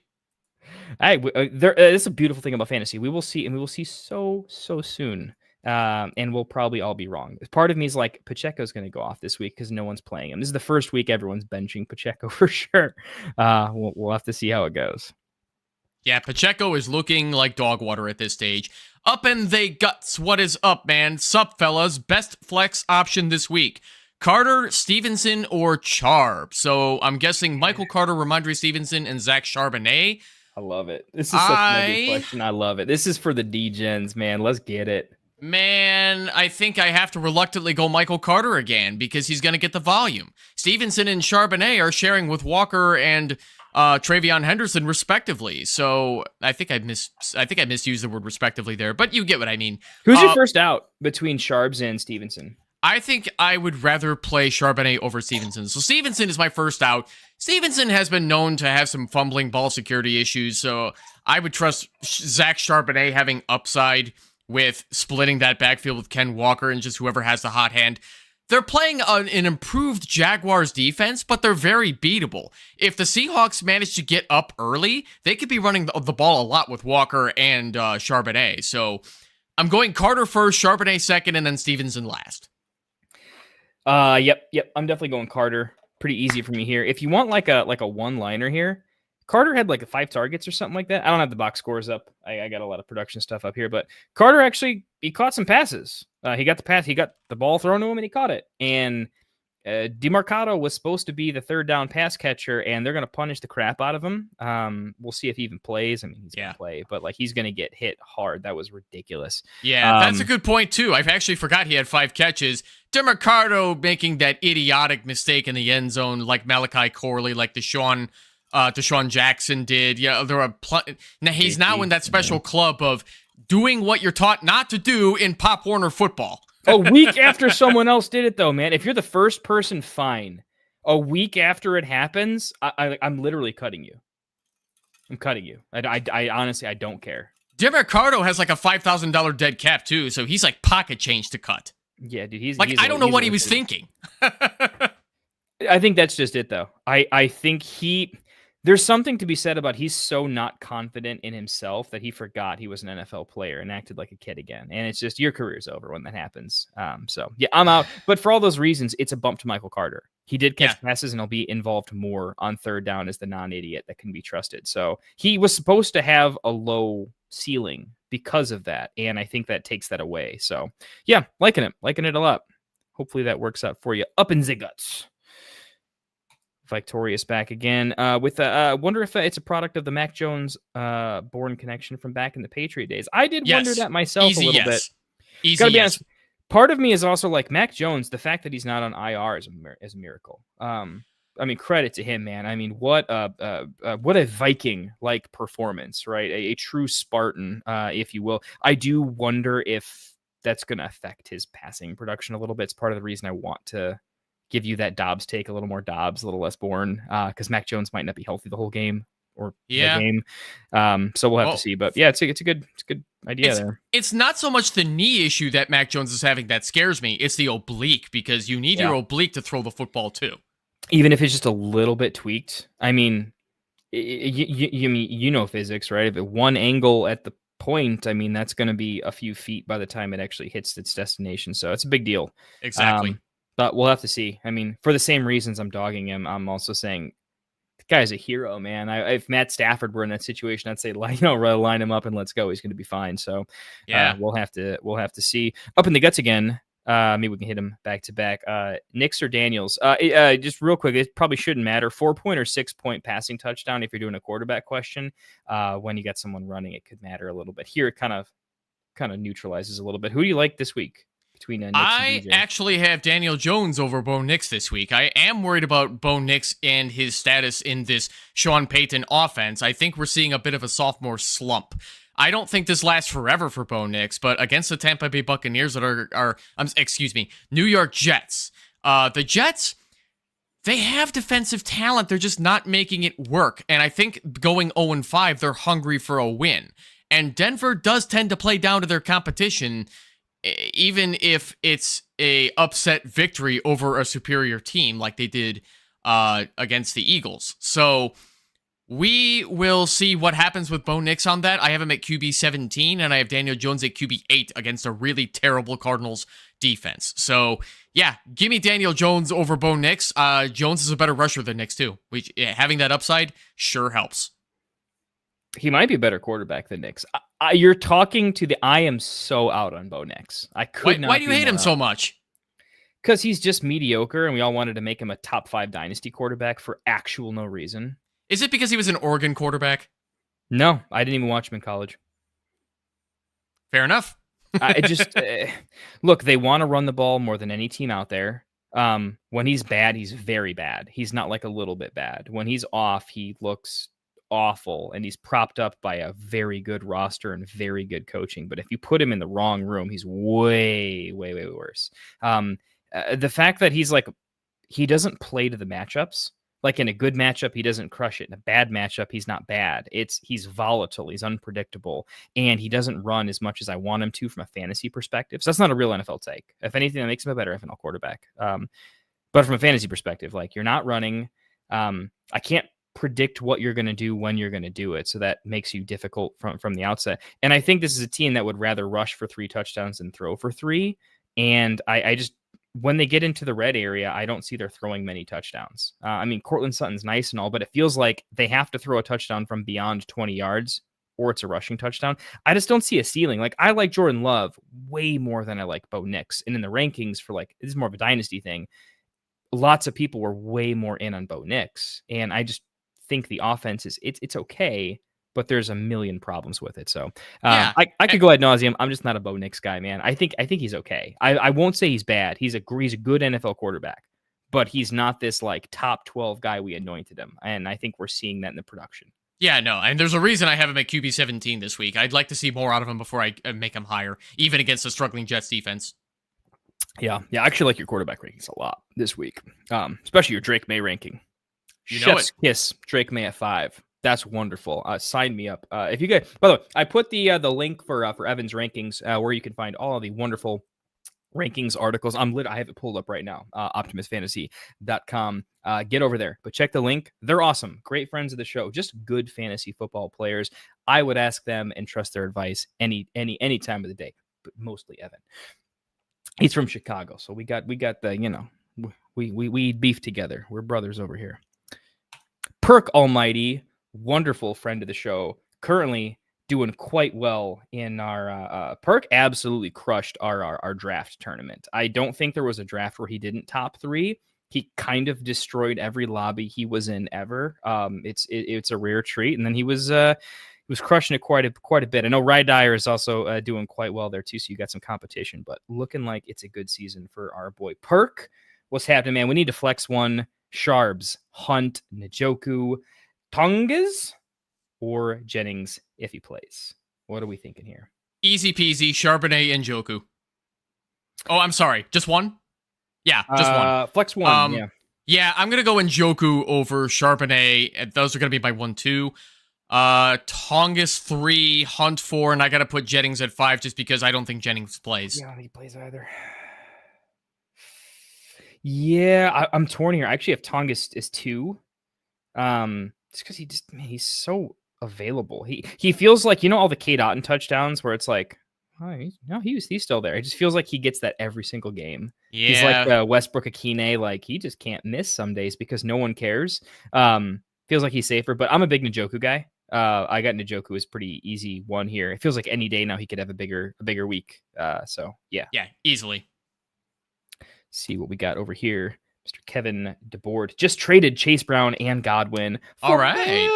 S4: It's a beautiful thing about fantasy. We will see, and we will see so soon. And we'll probably all be wrong. Part of me is like, Pacheco's going to go off this week because no one's playing him. This is the first week everyone's benching Pacheco for sure. We'll have to see how it goes.
S5: Yeah, Pacheco is looking like dog water at this stage. Up in they guts. What is up, man? Sup, fellas? Best flex option this week. Carter, Stevenson, or Charb? So I'm guessing Michael Carter, Ramondre Stevenson, and Zach Charbonnet.
S4: I love it. This is such a good question. I love it. This is for the D-gens, man. Let's get it.
S5: Man, I think I have to reluctantly go Michael Carter again because he's going to get the volume. Stevenson and Charbonnet are sharing with Walker and Travion Henderson respectively. So I think I misused the word respectively there, but you get what I mean.
S4: Who's your first out between Charbs and Stevenson?
S5: I think I would rather play Charbonnet over Stevenson. So Stevenson is my first out. Stevenson has been known to have some fumbling ball security issues, so I would trust Zach Charbonnet having upside with splitting that backfield with Ken Walker and just whoever has the hot hand. They're playing an improved Jaguars defense, but they're very beatable. If the Seahawks manage to get up early, they could be running the ball a lot with Walker and Charbonnet. So I'm going Carter first, Charbonnet second, and then Stevenson last.
S4: Yep. I'm definitely going Carter. Pretty easy for me here. If you want like a one-liner here, Carter had like 5 targets or something like that. I don't have the box scores up. I got a lot of production stuff up here, but Carter actually, he caught some passes. He got the pass. He got the ball thrown to him and he caught it. And DeMarcado was supposed to be the third down pass catcher, and they're going to punish the crap out of him. We'll see if he even plays. I mean, he's going to play, but like he's going to get hit hard. That was ridiculous.
S5: Yeah, that's a good point too. I actually forgot he had 5 catches. DeMarcado making that idiotic mistake in the end zone, like Malachi Corley, like Deshaun Jackson did. Yeah, there are now he's now in that special club of doing what you're taught not to do in Pop Warner football.
S4: A week after someone else did it, though, man. If you're the first person, fine. A week after it happens, I'm literally cutting you. I'm cutting you. I honestly, I don't care.
S5: DeMarcado has like a $5,000 dead cap too, so he's like pocket change to cut.
S4: Yeah, dude. He's
S5: I don't know what he was thinking.
S4: I think that's just it, though. I think there's something to be said about he's so not confident in himself that he forgot he was an NFL player and acted like a kid again. And it's just your career's over when that happens. So yeah, I'm out. But for all those reasons, it's a bump to Michael Carter. He did catch passes and he'll be involved more on third down as the non-idiot that can be trusted. So he was supposed to have a low ceiling because of that. And I think that takes that away. So yeah, liking it a lot. Hopefully that works out for you. Up in the guts. Victorious back again wonder if it's a product of the Mac Jones born connection from back in the Patriot days. I did wonder that myself a little bit.
S5: Easy,
S4: gotta be honest, part of me is also like Mac Jones. The fact that he's not on IR is a miracle. I mean, credit to him, man. I mean, what a Viking like performance, right? A true Spartan, if you will. I do wonder if that's going to affect his passing production a little bit. It's part of the reason I want to give you that Dobbs take, a little more Dobbs, a little less Bourne, because Mac Jones might not be healthy the whole game or the game. So we'll have to see. But yeah, it's a good idea there.
S5: It's not so much the knee issue that Mac Jones is having that scares me. It's the oblique, because you need your oblique to throw the football too.
S4: Even if it's just a little bit tweaked. I mean, you know physics, right? If it one angle at the point, I mean, that's going to be a few feet by the time it actually hits its destination. So it's a big deal.
S5: Exactly.
S4: But we'll have to see. I mean, for the same reasons I'm dogging him, I'm also saying the guy's a hero, man. If Matt Stafford were in that situation, I'd say, line him up and let's go. He's going to be fine. So yeah, we'll have to see. Up in the guts again. Maybe we can hit him back to back. Nix or Daniels? Just real quick, it probably shouldn't matter. 4-point or 6-point passing touchdown. If you're doing a quarterback question, when you got someone running, it could matter a little bit. Here, it kind of neutralizes a little bit. Who do you like this week?
S5: I actually have Daniel Jones over Bo Nix this week. I am worried about Bo Nix and his status in this Sean Payton offense. I think we're seeing a bit of a sophomore slump. I don't think this lasts forever for Bo Nix, but against the Tampa Bay Buccaneers that are New York Jets. The Jets, they have defensive talent. They're just not making it work. And I think going 0-5, they're hungry for a win. And Denver does tend to play down to their competition, even if it's a upset victory over a superior team like they did against the Eagles. So we will see what happens with Bo Nix on that. I have him at QB 17, and I have Daniel Jones at QB 8 against a really terrible Cardinals defense. So yeah, give me Daniel Jones over Bo Nix. Jones is a better rusher than Nix too, which having that upside sure helps.
S4: He might be a better quarterback than Nix. You're talking to I am so out on Bo Nix. I could not.
S5: Why do you hate him so much?
S4: Because he's just mediocre, and we all wanted to make him a top 5 dynasty quarterback for actual no reason.
S5: Is it because he was an Oregon quarterback?
S4: No, I didn't even watch him in college.
S5: Fair enough.
S4: I just look. They want to run the ball more than any team out there. When he's bad, he's very bad. He's not like a little bit bad. When he's off, he looks awful, and he's propped up by a very good roster and very good coaching. But if you put him in the wrong room, he's way, way, way worse. The fact that he doesn't play to the matchups. Like in a good matchup, he doesn't crush it. In a bad matchup, he's not bad. He's volatile. He's unpredictable. And he doesn't run as much as I want him to from a fantasy perspective. So that's not a real NFL take. If anything, that makes him a better NFL quarterback. But from a fantasy perspective, like you're not running. I can't predict what you're going to do when you're going to do it. So that makes you difficult from the outset. And I think this is a team that would rather rush for 3 touchdowns than throw for 3. And I just, when they get into the red area, I don't see they're throwing many touchdowns. I mean, Cortland Sutton's nice and all, but it feels like they have to throw a touchdown from beyond 20 yards or it's a rushing touchdown. I just don't see a ceiling. Like I like Jordan Love way more than I like Bo Nix. And in the rankings for this is more of a dynasty thing. Lots of people were way more in on Bo Nix. And I just think the offense it's okay, but there's a million problems with it. So I could go ad nauseum. I'm just not a Bo Nix guy, man. I think he's okay. I won't say he's bad. He's a good NFL quarterback, but he's not this like top 12 guy we anointed him. And I think we're seeing that in the production.
S5: Yeah, no, and there's a reason I have him at QB 17 this week. I'd like to see more out of him before I make him higher, even against the struggling Jets defense.
S4: Yeah, I actually like your quarterback rankings a lot this week, especially your Drake May ranking. Chef's kiss, Drake May at 5. That's wonderful. Sign me up. If you guys, by the way, I put the link for Evan's rankings where you can find all of the wonderful rankings articles. I have it pulled up right now. OptimusFantasy.com. Get over there, but check the link. They're awesome. Great friends of the show. Just good fantasy football players. I would ask them and trust their advice any time of the day, but mostly Evan. He's from Chicago, so we got the we beef together. We're brothers over here. Perk Almighty, wonderful friend of the show, currently doing quite well in our Perk absolutely crushed our draft tournament. I don't think there was a draft where he didn't top 3. He kind of destroyed every lobby he was in ever. It's a rare treat, and then he was crushing it quite a bit. I know Rye Dyer is also doing quite well there too, so you got some competition, but looking like it's a good season for our boy Perk. What's happening, man? We need to flex one. Sharbs, Hunt, Njoku, Tongas, or Jennings if he plays. What are we thinking here?
S5: Easy peasy, Charbonnet and Njoku. Oh, I'm sorry. Just one? Yeah, just one.
S4: Flex one, yeah.
S5: Yeah, I'm going to go Njoku over Charbonnet. Those are going to be my 1-2. Tongas 3, Hunt 4, and I got to put Jennings at 5 just because I don't think Jennings plays.
S4: Yeah, I don't think he plays either. Yeah, I'm torn here. I actually have Tongas is 2. Just because he's so available. He feels like, all the Kate Otten touchdowns where it's like, he's still there. It just feels like he gets that every single game.
S5: Yeah.
S4: He's like Westbrook Akine, like he just can't miss some days because no one cares. Feels like he's safer, but I'm a big Njoku guy. I got Njoku is pretty easy one here. It feels like any day now he could have a bigger week. So yeah.
S5: Yeah, easily.
S4: See what we got over here. Mr. Kevin DeBoard just traded Chase Brown and Godwin.
S5: All right.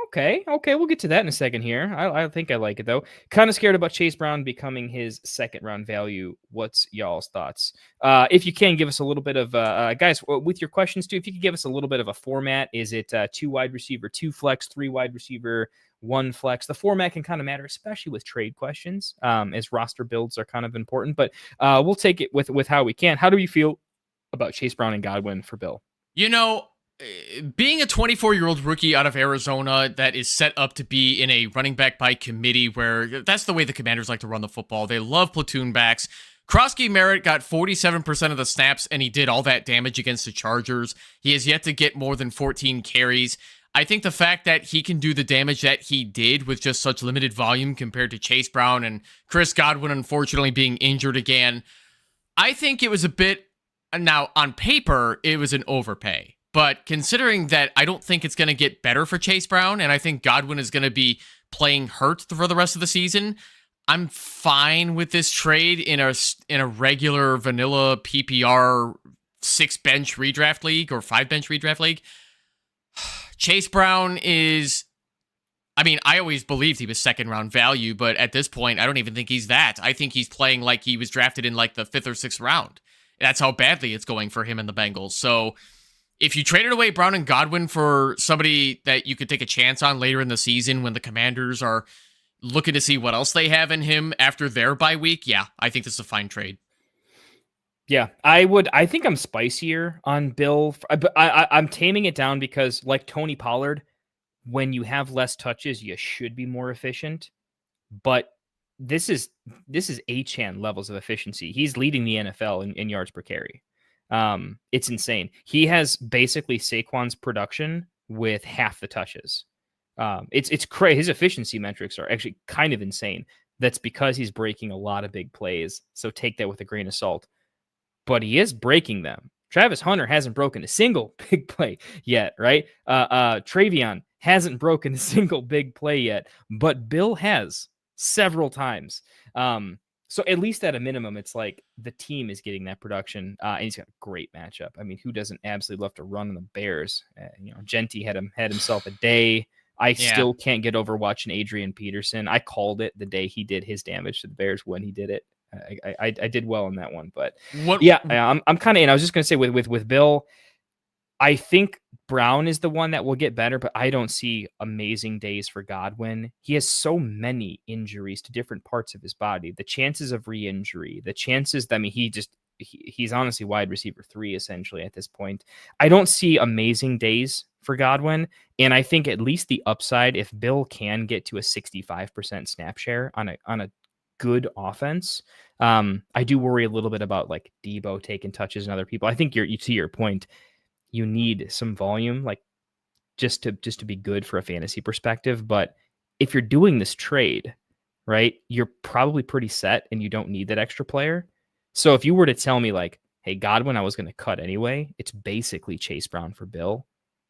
S4: Okay. We'll get to that in a second here. I think I like it, though. Kind of scared about Chase Brown becoming his second-round value. What's y'all's thoughts? If you can, give us a little bit of... guys, with your questions, too, if you could give us a little bit of a format. Is it 2 wide receiver, 2 flex, 3 wide receiver, 1 flex? The format can kind of matter, especially with trade questions, as roster builds are kind of important. But we'll take it with how we can. How do you feel about Chase Brown and Godwin for Bill?
S5: Being a 24-year-old rookie out of Arizona that is set up to be in a running back by committee where that's the way the Commanders like to run the football. They love platoon backs. Krosky Merritt got 47% of the snaps, and he did all that damage against the Chargers. He has yet to get more than 14 carries. I think the fact that he can do the damage that he did with just such limited volume compared to Chase Brown and Chris Godwin, unfortunately, being injured again, I think it was a bit... Now, on paper, it was an overpay. But considering that I don't think it's going to get better for Chase Brown, and I think Godwin is going to be playing hurt for the rest of the season, I'm fine with this trade in a regular vanilla PPR 6-bench redraft league or 5-bench redraft league. Chase Brown is... I always believed he was second-round value, but at this point, I don't even think he's that. I think he's playing like he was drafted in like the 5th or 6th round. That's how badly it's going for him and the Bengals. So if you traded away Brown and Godwin for somebody that you could take a chance on later in the season when the Commanders are looking to see what else they have in him after their bye week, yeah, I think this is a fine trade.
S4: Yeah, I think I'm spicier on Bill, but I'm taming it down because, like Tony Pollard, when you have less touches, you should be more efficient. But this is Achane levels of efficiency. He's leading the NFL in yards per carry. It's insane. He has basically Saquon's production with half the touches. It's crazy. His efficiency metrics are actually kind of insane. That's because he's breaking a lot of big plays. So take that with a grain of salt. But he is breaking them. Travis Hunter hasn't broken a single big play yet, right? Travion hasn't broken a single big play yet, but Bill has several times. So at least at a minimum, it's like the team is getting that production, and he's got a great matchup. I mean, who doesn't absolutely love to run on the Bears? Genty had himself a day. I still can't get over watching Adrian Peterson. I called it the day he did his damage to the Bears when he did it. I did well on that one, but I'm kind of. And I was just going to say with Bill, I think Brown is the one that will get better, but I don't see amazing days for Godwin. He has so many injuries to different parts of his body. The chances of re-injury, the chances that, I mean, he's honestly wide receiver 3 essentially at this point. I don't see amazing days for Godwin, and I think at least the upside, if Bill can get to a 65% snap share on a good offense, I do worry a little bit about like Debo taking touches and other people. I think to your point, you need some volume, like just to be good for a fantasy perspective. But if you're doing this trade, right, you're probably pretty set and you don't need that extra player. So if you were to tell me like, hey, Godwin, I was going to cut anyway, it's basically Chase Brown for Bill.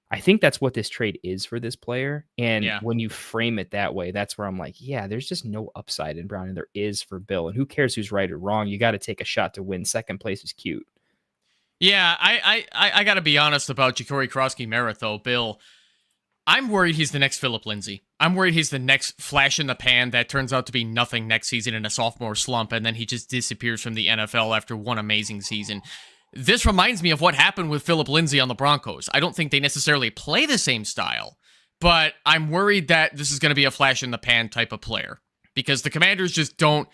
S4: I think that's what this trade is for this player. And when you frame it that way, that's where I'm like, yeah, there's just no upside in Brown, and there is for Bill. And who cares who's right or wrong? You got to take a shot to win. Second place is cute.
S5: Yeah, I got to be honest about Ja'Cory Krosky-Merritt, though, Bill. I'm worried he's the next Phillip Lindsay. I'm worried he's the next flash in the pan that turns out to be nothing next season in a sophomore slump, and then he just disappears from the NFL after one amazing season. This reminds me of what happened with Phillip Lindsay on the Broncos. I don't think they necessarily play the same style, but I'm worried that this is going to be a flash in the pan type of player because the Commanders just don't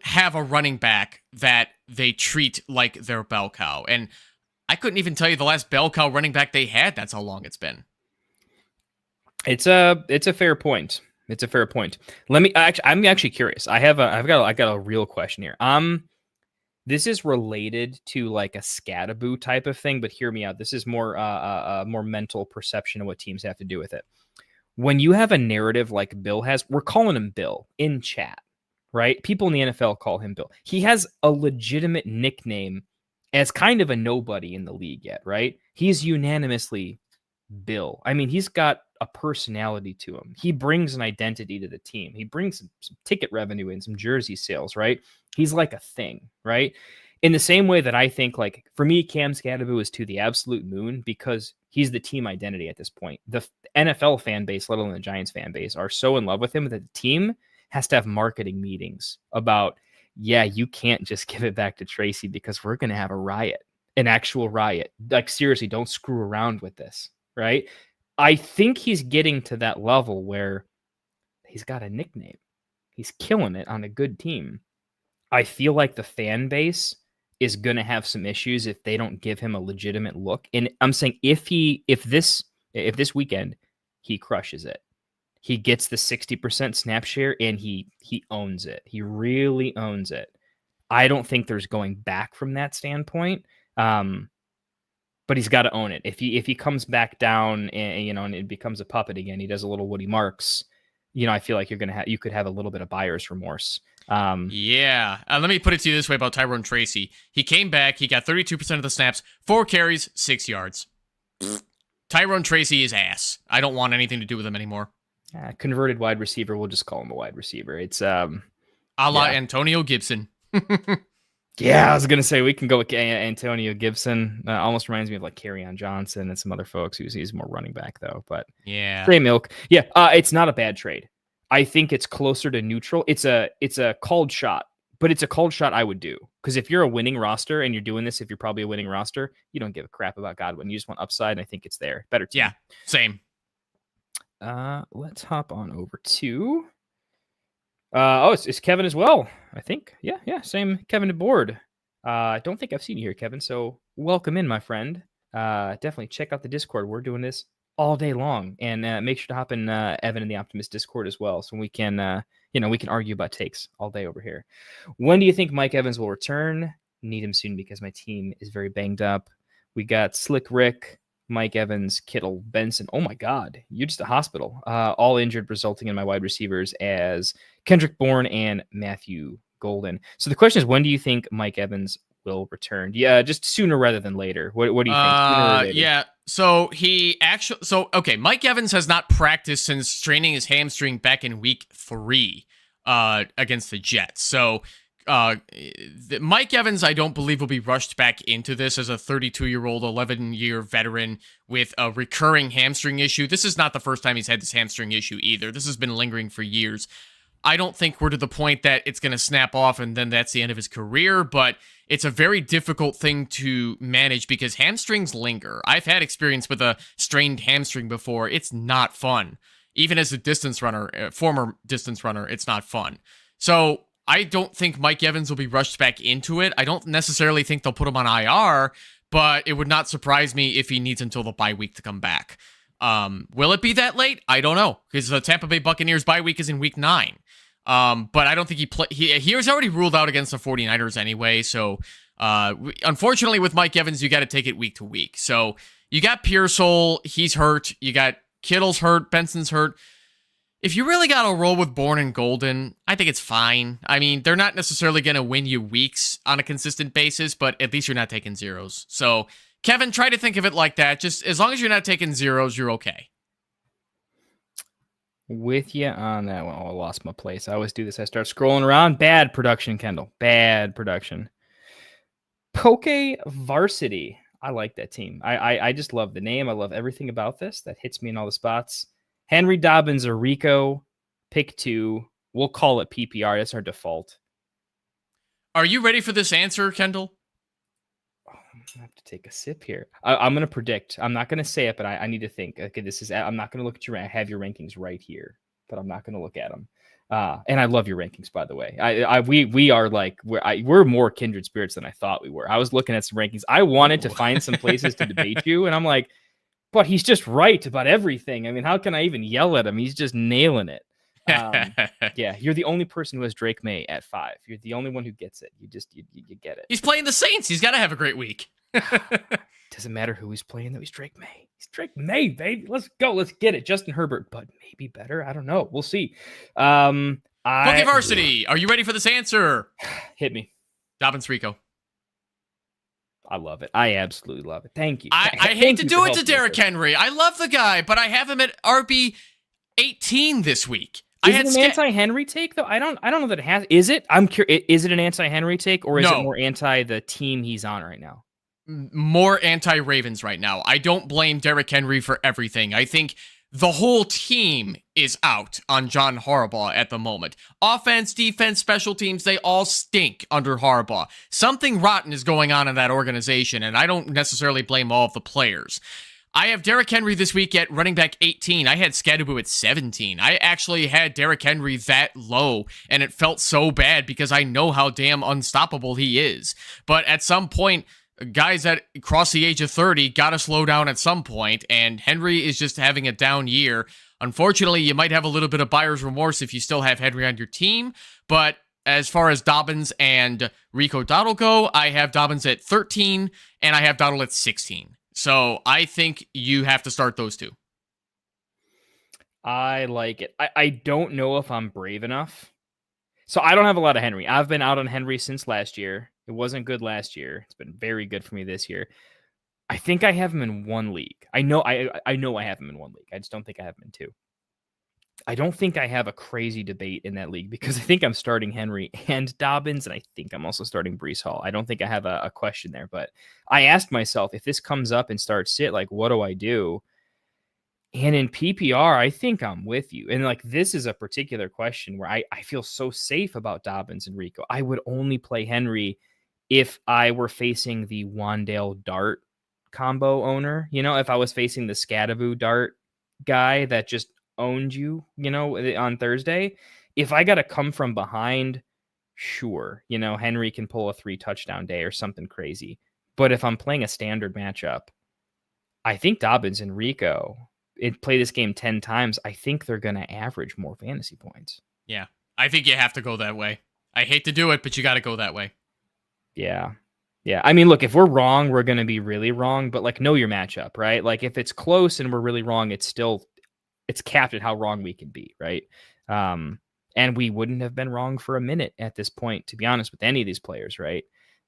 S5: have a running back that they treat like their bell cow. And I couldn't even tell you the last bell cow running back they had. That's how long it's been.
S4: It's a fair point. It's a fair point. I'm actually curious. I've got a real question here. This is related to like a Scattaboo type of thing, but hear me out. This is more mental perception of what teams have to do with it. When you have a narrative like Bill has, we're calling him Bill in chat, right? People in the NFL call him Bill. He has a legitimate nickname as kind of a nobody in the league yet, right? He's unanimously Bill. I mean, he's got a personality to him. He brings an identity to the team. He brings some ticket revenue in, some jersey sales, right? He's like a thing, right? In the same way that I think, like, for me, Cam Scattaboo is to the absolute moon because he's the team identity at this point. The NFL fan base, let alone the Giants fan base, are so in love with him that the team has to have marketing meetings about, yeah, you can't just give it back to Tracy because we're going to have a riot, an actual riot. Like, seriously, don't screw around with this, right? I think he's getting to that level where he's got a nickname. He's killing it on a good team. I feel like the fan base is going to have some issues if they don't give him a legitimate look. And I'm saying if this weekend he crushes it, he gets the 60% snap share and he owns it. He really owns it. I don't think there's going back from that standpoint. But he's got to own it. If he comes back down and and it becomes a puppet again, he does a little Woody Marks. I feel like you could have a little bit of buyer's remorse.
S5: Let me put it to you this way about Tyrone Tracy. He came back. He got 32% of the snaps, 4 carries, 6 yards. Tyrone Tracy is ass. I don't want anything to do with him anymore.
S4: Converted wide receiver. We'll just call him a wide receiver. It's
S5: a la Antonio Gibson.
S4: Yeah, I was gonna say we can go with Antonio Gibson. Almost reminds me of like Kerryon Johnson and some other folks. He's more running back though, but same ilk. Yeah, it's not a bad trade. I think it's closer to neutral. It's a called shot, but it's a called shot I would do. Because if you're a winning roster and you're doing this, if you're probably a winning roster, you don't give a crap about Godwin. You just want upside, and I think it's there. Better team.
S5: Yeah, same.
S4: Let's hop on over to... it's Kevin as well, I think. Yeah, same Kevin aboard. I don't think I've seen you here, Kevin, so welcome in, my friend. Definitely check out the Discord. We're doing this all day long, and make sure to hop in Evan and the Optimist Discord as well, so we can we can argue about takes all day over here. When do you think Mike Evans will return? Need him soon because my team is very banged up. We got Slick Rick, Mike Evans, Kittle, Benson. Oh my God, you're just a hospital. All injured, resulting in my wide receivers as Kendrick Bourne and Matthew Golden. So the question is, when do you think Mike Evans will return? Yeah, just sooner rather than later. What do you think? Sooner or later?
S5: Yeah. So Mike Evans has not practiced since straining his hamstring back in week 3 against the Jets. So Mike Evans, I don't believe, will be rushed back into this as a 32-year-old, 11-year veteran with a recurring hamstring issue. This is not the first time he's had this hamstring issue either. This has been lingering for years. I don't think we're to the point that it's going to snap off and then that's the end of his career, but it's a very difficult thing to manage because hamstrings linger. I've had experience with a strained hamstring before. It's not fun. Even as a distance runner, former distance runner, it's not fun. So I don't think Mike Evans will be rushed back into it. I don't necessarily think they'll put him on IR, but it would not surprise me if he needs until the bye week to come back. Will it be that late? I don't know, because the Tampa Bay Buccaneers bye week is in week 9. But I don't think he was already ruled out against the 49ers anyway. So, unfortunately with Mike Evans, you got to take it week to week. So you got Pearsall, he's hurt. You got Kittle's hurt. Benson's hurt. If you really got to roll with Bourne and Golden, I think it's fine. I mean, they're not necessarily going to win you weeks on a consistent basis, but at least you're not taking zeros. So Kevin, try to think of it like that. Just as long as you're not taking zeros, you're okay.
S4: With you on that one. Oh, I lost my place. I always do this. I start scrolling around. Bad production, Kendall. Bad production. Poke Varsity. I like that team. I just love the name. I love everything about this. That hits me in all the spots. Henry, Dobbins, or Rico. Pick 2. We'll call it PPR. That's our default.
S5: Are you ready for this answer, Kendall?
S4: I have to take a sip here. I'm going to predict. I'm not going to say it, but I need to think. Okay, I'm not going to look at I have your rankings right here, but I'm not going to look at them. And I love your rankings, by the way. We are like, we're more kindred spirits than I thought we were. I was looking at some rankings. I wanted to find some places to debate you, and I'm like, but he's just right about everything. I mean, how can I even yell at him? He's just nailing it. Yeah, you're the only person who has Drake May at 5. You're the only one who gets it. You get it.
S5: He's playing the Saints. He's got to have a great week.
S4: Doesn't matter who he's playing, though. He's Drake May. He's Drake May, baby. Let's go. Let's get it. Justin Herbert, but maybe better. I don't know. We'll see.
S5: Poke Varsity, are you ready for this answer?
S4: Hit me.
S5: Dobbins Rico.
S4: I love it. I absolutely love it. Thank you.
S5: I hate to do it to Derrick Henry. I love the guy, but I have him at RB 18 this week.
S4: Is it an anti-Henry take though? I don't know that it has. Is it? I'm curious. Is it an anti-Henry take, or is it more anti the team he's on right now?
S5: More anti-Ravens right now. I don't blame Derrick Henry for everything. I think the whole team is out on John Harbaugh at the moment. Offense, defense, special teams, they all stink under Harbaugh. Something rotten is going on in that organization, and I don't necessarily blame all of the players. I have Derrick Henry this week at running back 18. I had Scadaboo at 17. I actually had Derrick Henry that low, and it felt so bad because I know how damn unstoppable he is. But at some point, guys that cross the age of 30 got to slow down at some point, and Henry is just having a down year. Unfortunately, you might have a little bit of buyer's remorse if you still have Henry on your team, but as far as Dobbins and Rico Dowdle go, I have Dobbins at 13, and I have Dowdle at 16. So I think you have to start those two.
S4: I like it. I don't know if I'm brave enough. So I don't have a lot of Henry. I've been out on Henry since last year. It wasn't good last year. It's been very good for me this year. I think I have him in one league. I know I have him in one league. I just don't think I have him in 2. I don't think I have a crazy debate in that league because I think I'm starting Henry and Dobbins, and I think I'm also starting Breece Hall. I don't think I have a question there, but I asked myself, if this comes up and starts sit, like, what do I do? And in PPR, I think I'm with you. And like, this is a particular question where I feel so safe about Dobbins and Rico. I would only play Henry if I were facing the Wandale Dart combo owner, if I was facing the Scadaboo Dart guy that just owned you, on Thursday, if I got to come from behind, sure, Henry can pull a 3 touchdown day or something crazy. But if I'm playing a standard matchup, I think Dobbins and Rico play this game 10 times. I think they're going to average more fantasy points.
S5: Yeah, I think you have to go that way. I hate to do it, but you got to go that way.
S4: Yeah. I mean, look, if we're wrong, we're going to be really wrong, but like, know your matchup, right? Like if it's close and we're really wrong, it's capped at how wrong we can be, right? And we wouldn't have been wrong for a minute at this point, to be honest, with any of these players, right?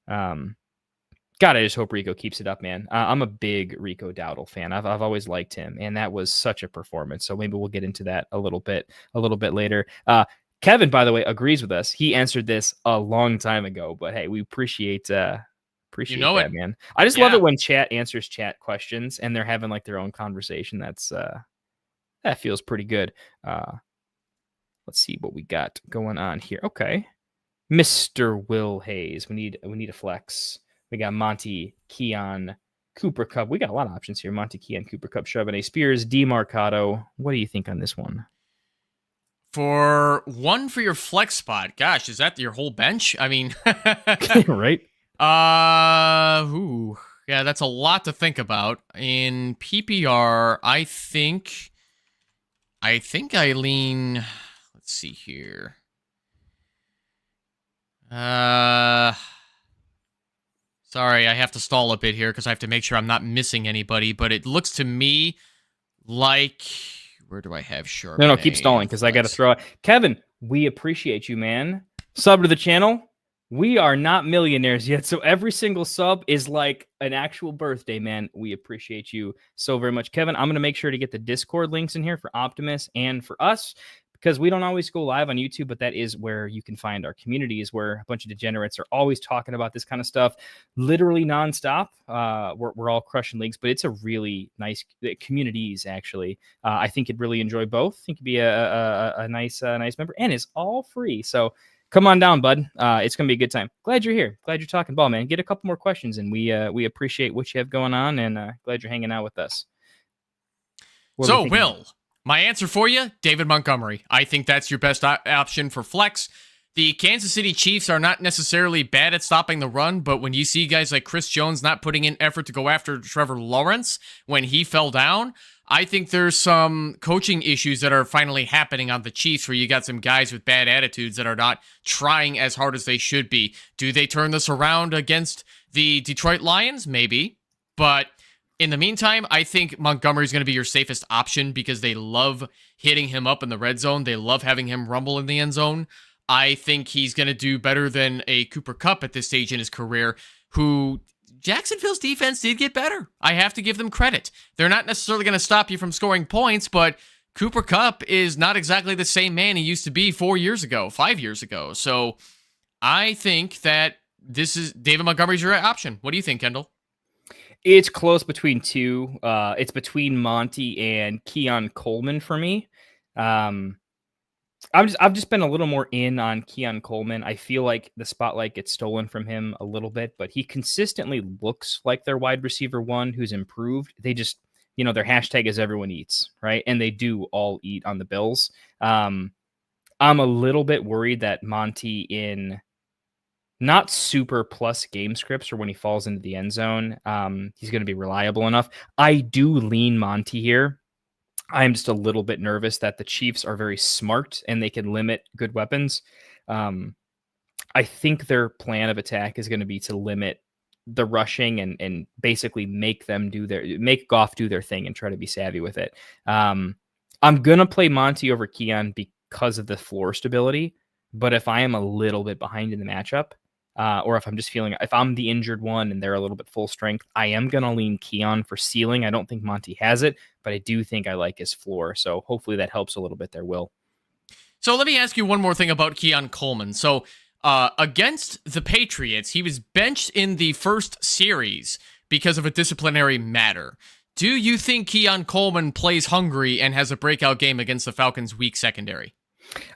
S4: God, I just hope Rico keeps it up, man. I'm a big Rico Dowdle fan. I've always liked him, and that was such a performance. So maybe we'll get into that a little bit later. Kevin, by the way, agrees with us. He answered this a long time ago, but hey, we appreciate that, man. I just love it when chat answers chat questions and they're having like their own conversation. That feels pretty good. Let's see what we got going on here. Okay, Mr. Will Hayes. We need a flex. We got Monty, Keon, Cooper Cup. We got a lot of options here. Monty, Keon, Cooper Cup, Charbonnet, Spears, DeMarcado. What do you think on this one?
S5: For your flex spot, gosh, is that your whole bench? I mean,
S4: right?
S5: Yeah, that's a lot to think about. In PPR, I think I lean. Let's see here. Sorry, I have to stall a bit here because I have to make sure I'm not missing anybody. But it looks to me like, where do I have Charbonnet?
S4: No, keep stalling because I got to throw it. Kevin, we appreciate you, man. Sub to the channel. We are not millionaires yet, so every single sub is like an actual birthday, man. We appreciate you so very much, Kevin. I'm going to make sure to get the Discord links in here for Optimus and for us, because we don't always go live on YouTube, but that is where you can find our communities, where a bunch of degenerates are always talking about this kind of stuff, literally nonstop. We're all crushing leagues, but it's a really nice communities, actually. I think you'd really enjoy both. I think you'd be a nice member, and it's all free. So come on down, bud. It's going to be a good time. Glad you're here. Glad you're talking ball, man. Get a couple more questions, and we appreciate what you have going on, and glad you're hanging out with us.
S5: So, Will, my answer for you, David Montgomery. I think that's your best option for flex. The Kansas City Chiefs are not necessarily bad at stopping the run, but when you see guys like Chris Jones not putting in effort to go after Trevor Lawrence when he fell down, I think there's some coaching issues that are finally happening on the Chiefs, where you got some guys with bad attitudes that are not trying as hard as they should be. Do they turn this around against the Detroit Lions? Maybe. But in the meantime, I think Montgomery is going to be your safest option because they love hitting him up in the red zone. They love having him rumble in the end zone. I think he's going to do better than a Cooper Kupp at this stage in his career, who Jacksonville's defense did get better. I have to give them credit. They're not necessarily going to stop you from scoring points, but Cooper Kupp is not exactly the same man he used to be 5 years ago. So I think that this is David Montgomery's your option. What do you think, Kendall?
S4: It's close between two. It's between Monty and Keon Coleman for me. I've just been a little more in on Keon Coleman. I feel like the spotlight gets stolen from him a little bit, but he consistently looks like their wide receiver one who's improved. They just, their hashtag is everyone eats, right? And they do all eat on the Bills. I'm a little bit worried that Monty in not super plus game scripts or when he falls into the end zone, he's going to be reliable enough. I do lean Monty here. I'm just a little bit nervous that the Chiefs are very smart and they can limit good weapons. I think their plan of attack is going to be to limit the rushing and basically make Goff do their thing and try to be savvy with it. I'm going to play Monty over Keon because of the floor stability. But if I am a little bit behind in the matchup, or if I'm just feeling, if I'm the injured one and they're a little bit full strength, I am going to lean Keon for ceiling. I don't think Monty has it, but I do think I like his floor. So hopefully that helps a little bit there, Will.
S5: So let me ask you one more thing about Keon Coleman. So against the Patriots, he was benched in the first series because of a disciplinary matter. Do you think Keon Coleman plays hungry and has a breakout game against the Falcons' weak secondary?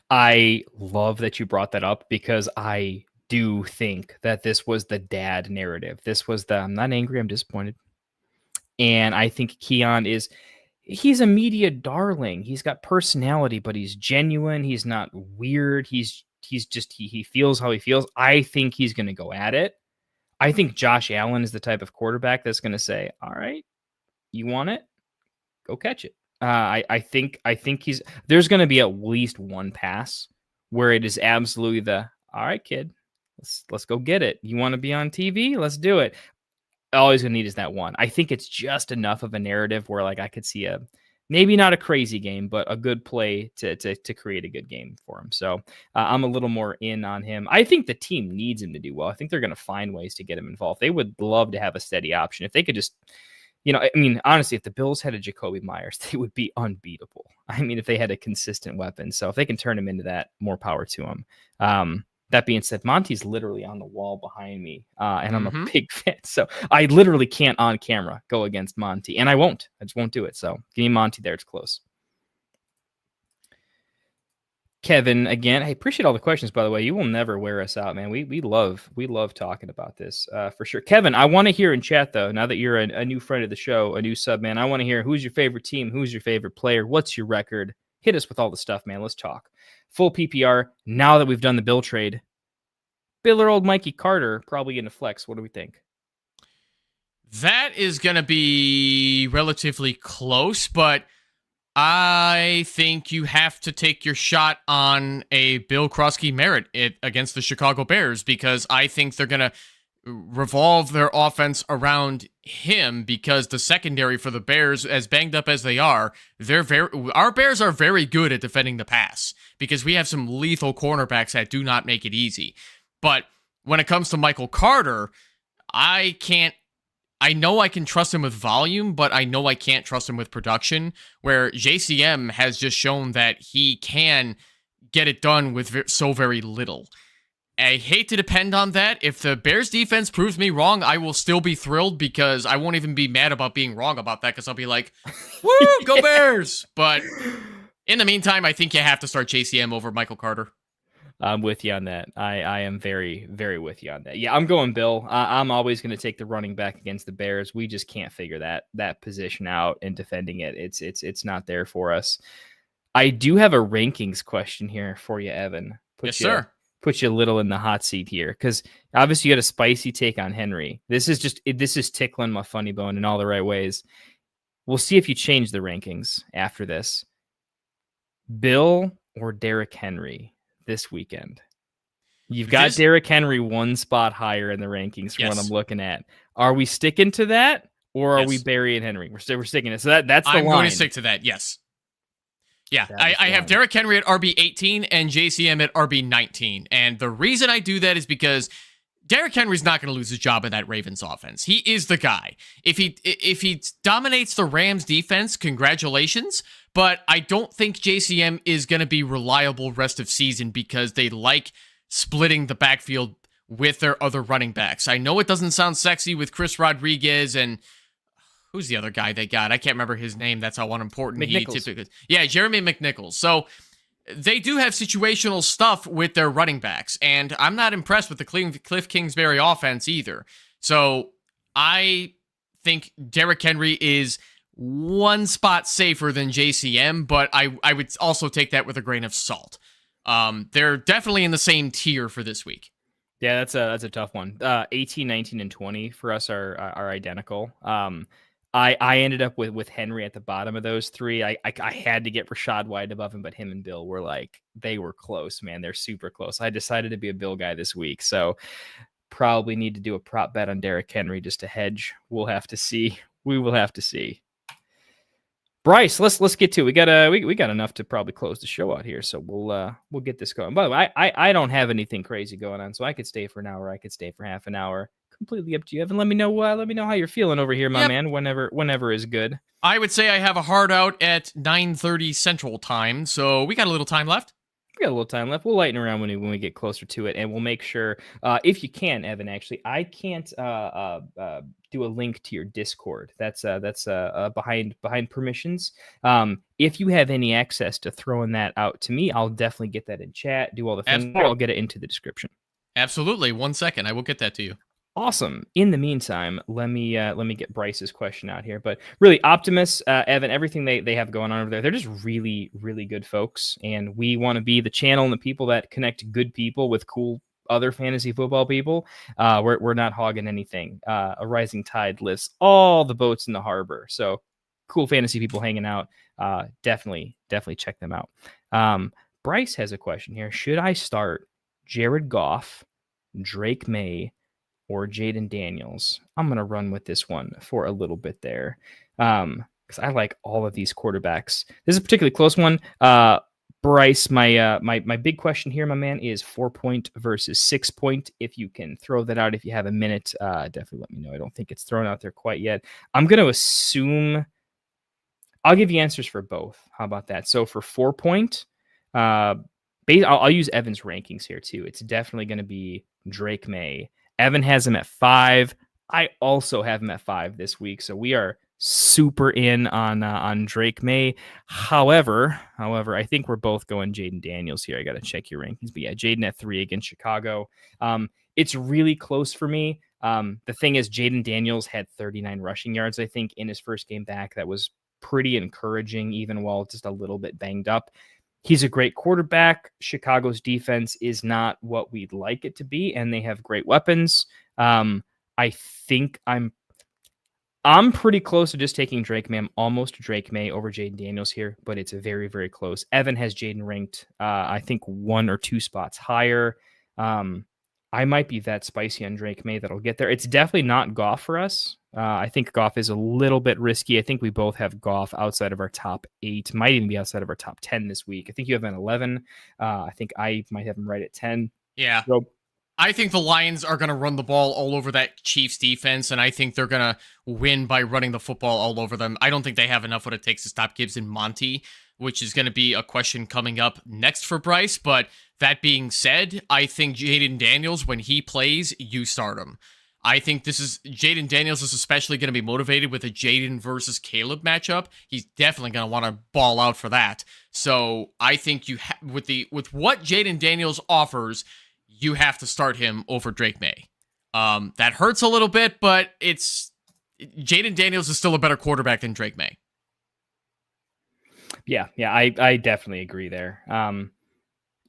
S4: I love that you brought that up because I do think that this was the dad narrative. This was the I'm not angry, I'm disappointed. And I think Keon he's a media darling. He's got personality, but he's genuine. He's not weird. He's just he feels how he feels. I think he's going to go at it. I think Josh Allen is the type of quarterback that's going to say, "All right, you want it? Go catch it." I think there's going to be at least one pass where it is absolutely all right, kid, let's go get it. You want to be on TV? Let's do it. All he's going to need is that one. I think it's just enough of a narrative where like I could see maybe not a crazy game, but a good play to create a good game for him. So I'm a little more in on him. I think the team needs him to do well. I think they're going to find ways to get him involved. They would love to have a steady option. If they could just, I mean, honestly, if the Bills had a Jacoby Myers, they would be unbeatable. I mean, if they had a consistent weapon. So if they can turn him into that, more power to him. That being said, Monty's literally on the wall behind me, and I'm a big fan. So I literally can't on camera go against Monty, and I won't. I just won't do it. So give me Monty there. It's close. Kevin, again, I appreciate all the questions, by the way. You will never wear us out, man. We love talking about this for sure. Kevin, I want to hear in chat, though, now that you're a new friend of the show, a new sub, man, I want to hear who's your favorite team, who's your favorite player, what's your record? Hit us with all the stuff, man. Let's talk. Full PPR, now that we've done the Bill trade. Bill or old Mikey Carter probably in the flex. What do we think?
S5: That is going to be relatively close, but I think you have to take your shot on a Bill Krosky merit against the Chicago Bears, because I think they're going to revolve their offense around him, because the secondary for the Bears, as banged up as they are, our Bears are very good at defending the pass, because we have some lethal cornerbacks that do not make it easy. But when it comes to Michael Carter, I know I can trust him with volume, but I know I can't trust him with production, where JCM has just shown that he can get it done with so very little. I hate to depend on that. If the Bears defense proves me wrong, I will still be thrilled, because I won't even be mad about being wrong about that, because I'll be like, woo, go Bears! But in the meantime, I think you have to start JCM over Michael Carter.
S4: I'm with you on that. I am very, very with you on that. Yeah, I'm going Bill. I'm always going to take the running back against the Bears. We just can't figure that position out and defending it. It's not there for us. I do have a rankings question here for you, Evan.
S5: Sir.
S4: Put you a little in the hot seat here, because obviously you got a spicy take on Henry. This is tickling my funny bone in all the right ways. We'll see if you change the rankings after this. Bill or Derrick Henry this weekend? You've got Derrick Henry one spot higher in the rankings from what I'm looking at. Are we sticking to that, or are we burying Henry? We're sticking to it. So that's the line.
S5: I'm going to stick to that, yes. Yeah, I have Derrick Henry at RB 18 and JCM at RB 19. And the reason I do that is because Derrick Henry's not going to lose his job in that Ravens offense. He is the guy. If he dominates the Rams defense, congratulations. But I don't think JCM is going to be reliable rest of season, because they like splitting the backfield with their other running backs. I know it doesn't sound sexy with Chris Rodriguez and who's the other guy they got? I can't remember his name. That's how unimportant he typically is. Yeah, Jeremy McNichols. So they do have situational stuff with their running backs, and I'm not impressed with the Cliff Kingsbury offense either. So I think Derrick Henry is one spot safer than JCM, but I would also take that with a grain of salt. They're definitely in the same tier for this week.
S4: Yeah, that's a tough one. 18, 19, and 20 for us are identical. I ended up with Henry at the bottom of those three. I had to get Rashad White above him, but him and Bill were they were close, man. They're super close. I decided to be a Bill guy this week, so probably need to do a prop bet on Derrick Henry just to hedge. We'll have to see. We will have to see. Bryce, let's get to it. We got enough to probably close the show out here, so we'll get this going. By the way, I don't have anything crazy going on, so I could stay for an hour. I could stay for half an hour. Completely up to you, Evan. Let me know how you're feeling over here, my man. Whenever is good.
S5: I would say I have a hard out at 9:30 Central Time, so we got a little time left.
S4: We got a little time left. We'll lighten around when we get closer to it, and we'll make sure, if you can, Evan. Actually, I can't do a link to your Discord. That's behind permissions. If you have any access to throwing that out to me, I'll definitely get that in chat. Do all the things. I'll get it into the description.
S5: Absolutely. 1 second. I will get that to you.
S4: Awesome. In the meantime, let me get Bryce's question out here. But really, Optimus, Evan, everything they have going on over there, they're just really, really good folks. And we want to be the channel and the people that connect good people with cool other fantasy football people. We're not hogging anything. A rising tide lifts all the boats in the harbor. So cool fantasy people hanging out. Definitely check them out. Bryce has a question here. Should I start Jared Goff, Drake May, or Jaden Daniels? I'm going to run with this one for a little bit there because I like all of these quarterbacks. This is a particularly close one. Bryce, my big question here, my man, is 4-point versus 6-point. If you can throw that out, if you have a minute, definitely let me know. I don't think it's thrown out there quite yet. I'm going to assume I'll give you answers for both. How about that? So for 4-point, I'll use Evan's rankings here too. It's definitely going to be Drake May. Evan has him at 5. I also have him at 5 this week, so we are super in on Drake May. However, I think we're both going Jaden Daniels here. I got to check your rankings, but yeah, Jaden at 3 against Chicago. It's really close for me. The thing is, Jaden Daniels had 39 rushing yards, I think, in his first game back. That was pretty encouraging, even while just a little bit banged up. He's a great quarterback. Chicago's defense is not what we'd like it to be, and they have great weapons. I think I'm pretty close to just taking Drake May. I'm almost Drake May over Jaden Daniels here, but it's very, very close. Evan has Jaden ranked, I think, 1 or 2 spots higher. I might be that spicy on Drake May that'll get there. It's definitely not Goff for us. I think Goff is a little bit risky. I think we both have Goff outside of our top 8, might even be outside of our top 10 this week. I think you have an 11. I think I might have him right at 10.
S5: Yeah.
S4: So,
S5: I think the Lions are going to run the ball all over that Chiefs defense, and I think they're going to win by running the football all over them. I don't think they have enough what it takes to stop Gibbs and Monty, which is going to be a question coming up next for Bryce. But that being said, I think Jaden Daniels, when he plays, you start him. I think Jaden Daniels is especially going to be motivated with a Jaden versus Caleb matchup. He's definitely going to want to ball out for that. So I think with what Jaden Daniels offers, you have to start him over Drake May. That hurts a little bit, but Jaden Daniels is still a better quarterback than Drake May.
S4: Yeah, I definitely agree there. And